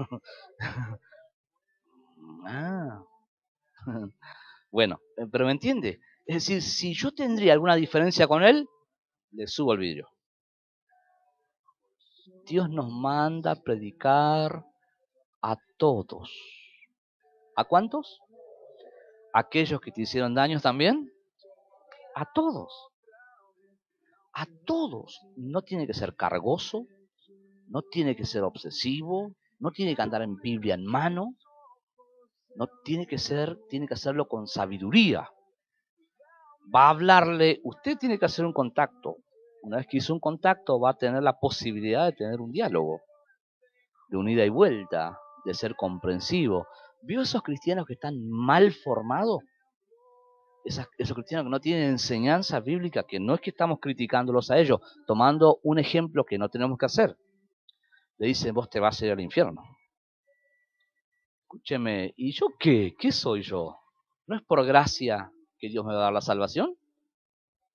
Bueno, pero ¿me entiende? Es decir, si yo tendría alguna diferencia con él, le subo el vidrio. Dios nos manda a predicar a todos. ¿A cuántos? ¿Aquellos que te hicieron daños también? A todos. A todos. No tiene que ser cargoso, no tiene que ser obsesivo, no tiene que andar en Biblia en mano, no tiene que hacerlo con sabiduría. Va a hablarle, usted tiene que hacer un contacto. Una vez que hizo un contacto, va a tener la posibilidad de tener un diálogo, de un ida y vuelta, de ser comprensivo. ¿Vio esos cristianos que están mal formados? Esos cristianos que no tienen enseñanza bíblica, que no es que estamos criticándolos a ellos, tomando un ejemplo que no tenemos que hacer. Le dicen, vos te vas a ir al infierno. escúcheme, ¿y yo qué? ¿Qué soy yo? ¿No es por gracia que Dios me va a dar la salvación?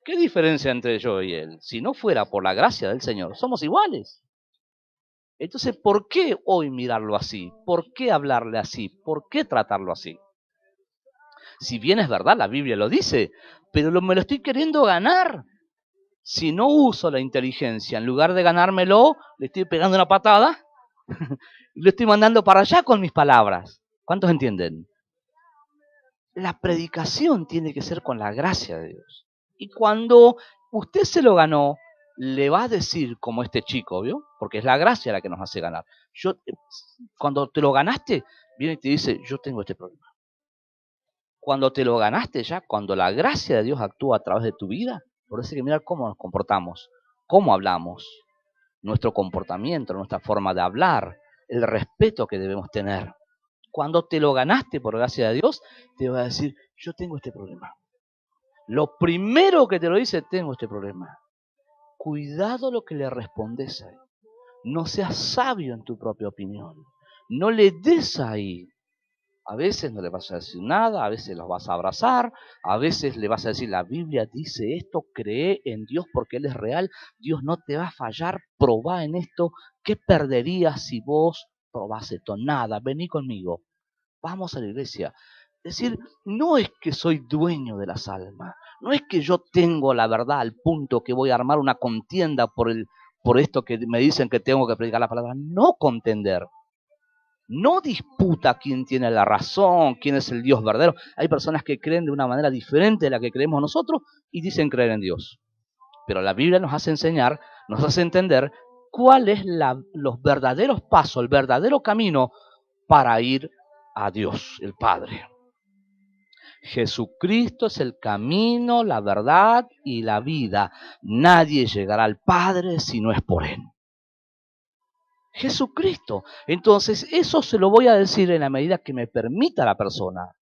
¿Qué diferencia entre yo y él? Si no fuera por la gracia del Señor, somos iguales. Entonces, ¿por qué hoy mirarlo así? ¿Por qué hablarle así? ¿Por qué tratarlo así? Si bien es verdad, la Biblia lo dice, pero me lo estoy queriendo ganar. Si no uso la inteligencia, en lugar de ganármelo, le estoy pegando una patada y lo estoy mandando para allá con mis palabras. ¿Cuántos entienden? La predicación tiene que ser con la gracia de Dios. Y cuando usted se lo ganó, le va a decir como este chico, ¿vio? Porque es la gracia la que nos hace ganar. Cuando te lo ganaste, viene y te dice, yo tengo este problema. Cuando te lo ganaste ya, cuando la gracia de Dios actúa a través de tu vida, por eso hay que mirar cómo nos comportamos, cómo hablamos, nuestro comportamiento, nuestra forma de hablar, el respeto que debemos tener. Cuando te lo ganaste por gracia de Dios, te va a decir, yo tengo este problema. Lo primero que te lo dice, tengo este problema. Cuidado lo que le respondes ahí. No seas sabio en tu propia opinión. No le des ahí. A veces no le vas a decir nada, a veces los vas a abrazar, a veces le vas a decir, la Biblia dice esto, cree en Dios porque Él es real, Dios no te va a fallar, probá en esto, ¿qué perderías si vos probás esto? Nada, vení conmigo, vamos a la iglesia. Es decir, no es que soy dueño de las almas, no es que yo tengo la verdad al punto que voy a armar una contienda por esto que me dicen que tengo que predicar la palabra, no contender. No disputa quién tiene la razón, quién es el Dios verdadero. Hay personas que creen de una manera diferente de la que creemos nosotros y dicen creer en Dios. Pero la Biblia nos hace enseñar, nos hace entender cuáles los verdaderos pasos, el verdadero camino para ir a Dios, el Padre. Jesucristo es el camino, la verdad y la vida. Nadie llegará al Padre si no es por Él. Jesucristo. Entonces, eso se lo voy a decir en la medida que me permita la persona.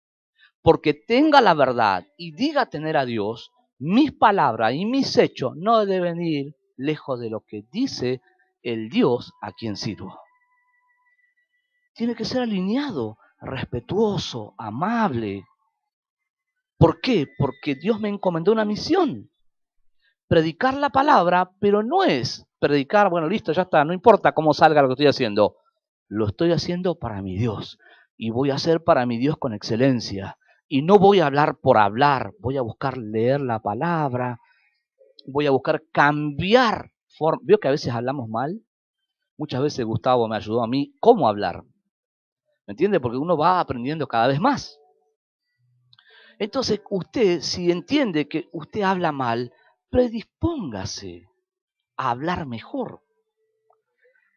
Porque tenga la verdad y diga tener a Dios, mis palabras y mis hechos no deben ir lejos de lo que dice el Dios a quien sirvo. Tiene que ser alineado, respetuoso, amable. ¿Por qué? Porque Dios me encomendó una misión. Predicar la palabra, pero no es predicar, bueno, listo, ya está, no importa cómo salga lo que estoy haciendo. Lo estoy haciendo para mi Dios y voy a hacer para mi Dios con excelencia. Y no voy a hablar por hablar, voy a buscar leer la palabra, voy a buscar cambiar. ¿Vio que a veces hablamos mal? Muchas veces Gustavo me ayudó a mí cómo hablar. ¿Me entiende? Porque uno va aprendiendo cada vez más. Entonces, usted, si entiende que usted habla mal, predispóngase a hablar mejor.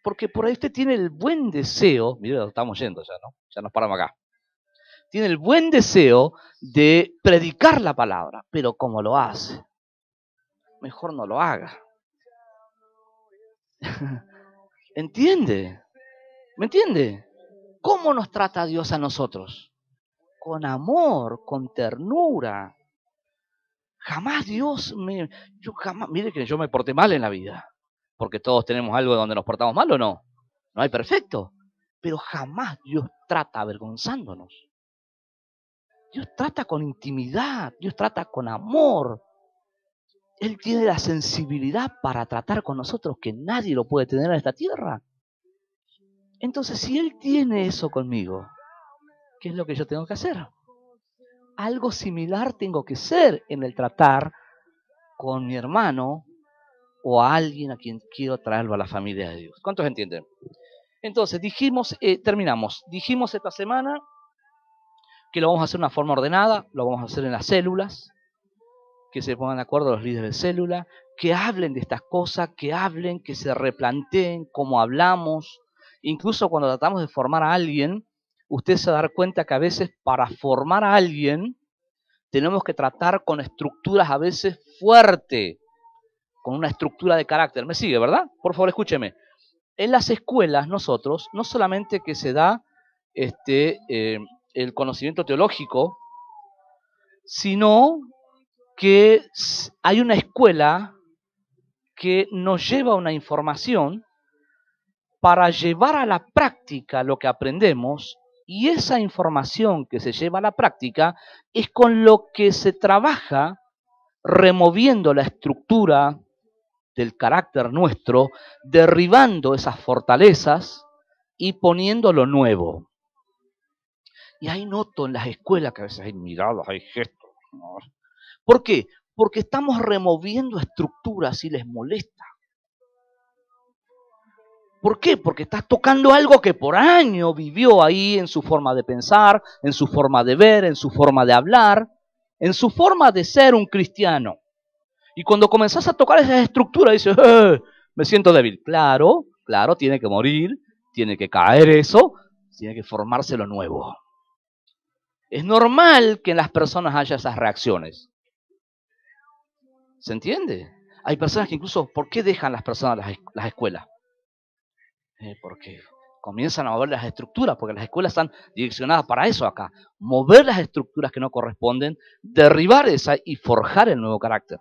Porque por ahí usted tiene el buen deseo, mire, estamos yendo ya, ¿no? Ya nos paramos acá. Tiene el buen deseo de predicar la palabra, pero ¿cómo lo hace? Mejor no lo haga. ¿Entiende? ¿Me entiende? ¿Cómo nos trata Dios a nosotros? Con amor, con ternura. Jamás Dios mire que yo me porté mal en la vida. Porque todos tenemos algo donde nos portamos mal, ¿o no? No hay perfecto. Pero jamás Dios trata avergonzándonos. Dios trata con intimidad, Dios trata con amor. Él tiene la sensibilidad para tratar con nosotros que nadie lo puede tener en esta tierra. Entonces, si Él tiene eso conmigo, ¿qué es lo que yo tengo que hacer? Algo similar tengo que ser en el tratar con mi hermano o a alguien a quien quiero traerlo a la familia de Dios. ¿Cuántos entienden? Entonces, terminamos. Dijimos esta semana que lo vamos a hacer de una forma ordenada, lo vamos a hacer en las células, que se pongan de acuerdo los líderes de célula, que hablen de estas cosas, que hablen, que se replanteen cómo hablamos. Incluso cuando tratamos de formar a alguien, usted se va a dar cuenta que a veces para formar a alguien tenemos que tratar con estructuras a veces fuertes, con una estructura de carácter. ¿Me sigue, verdad? Por favor, escúcheme. En las escuelas nosotros, no solamente que se da el conocimiento teológico, sino que hay una escuela que nos lleva una información para llevar a la práctica lo que aprendemos Y esa información que se lleva a la práctica es con lo que se trabaja removiendo la estructura del carácter nuestro, derribando esas fortalezas y poniendo lo nuevo. Y ahí noto en las escuelas que a veces hay miradas, hay gestos. ¿No? ¿Por qué? Porque estamos removiendo estructuras y les molesta. ¿Por qué? Porque estás tocando algo que por años vivió ahí en su forma de pensar, en su forma de ver, en su forma de hablar, en su forma de ser un cristiano. Y cuando comenzás a tocar esas estructuras, dices, me siento débil. Claro, claro, tiene que morir, tiene que caer eso, tiene que formarse lo nuevo. Es normal que en las personas haya esas reacciones. ¿Se entiende? Hay personas que incluso, ¿por qué dejan las personas las escuelas? Porque comienzan a mover las estructuras, porque las escuelas están direccionadas para eso acá. Mover las estructuras que no corresponden, derribar esa y forjar el nuevo carácter.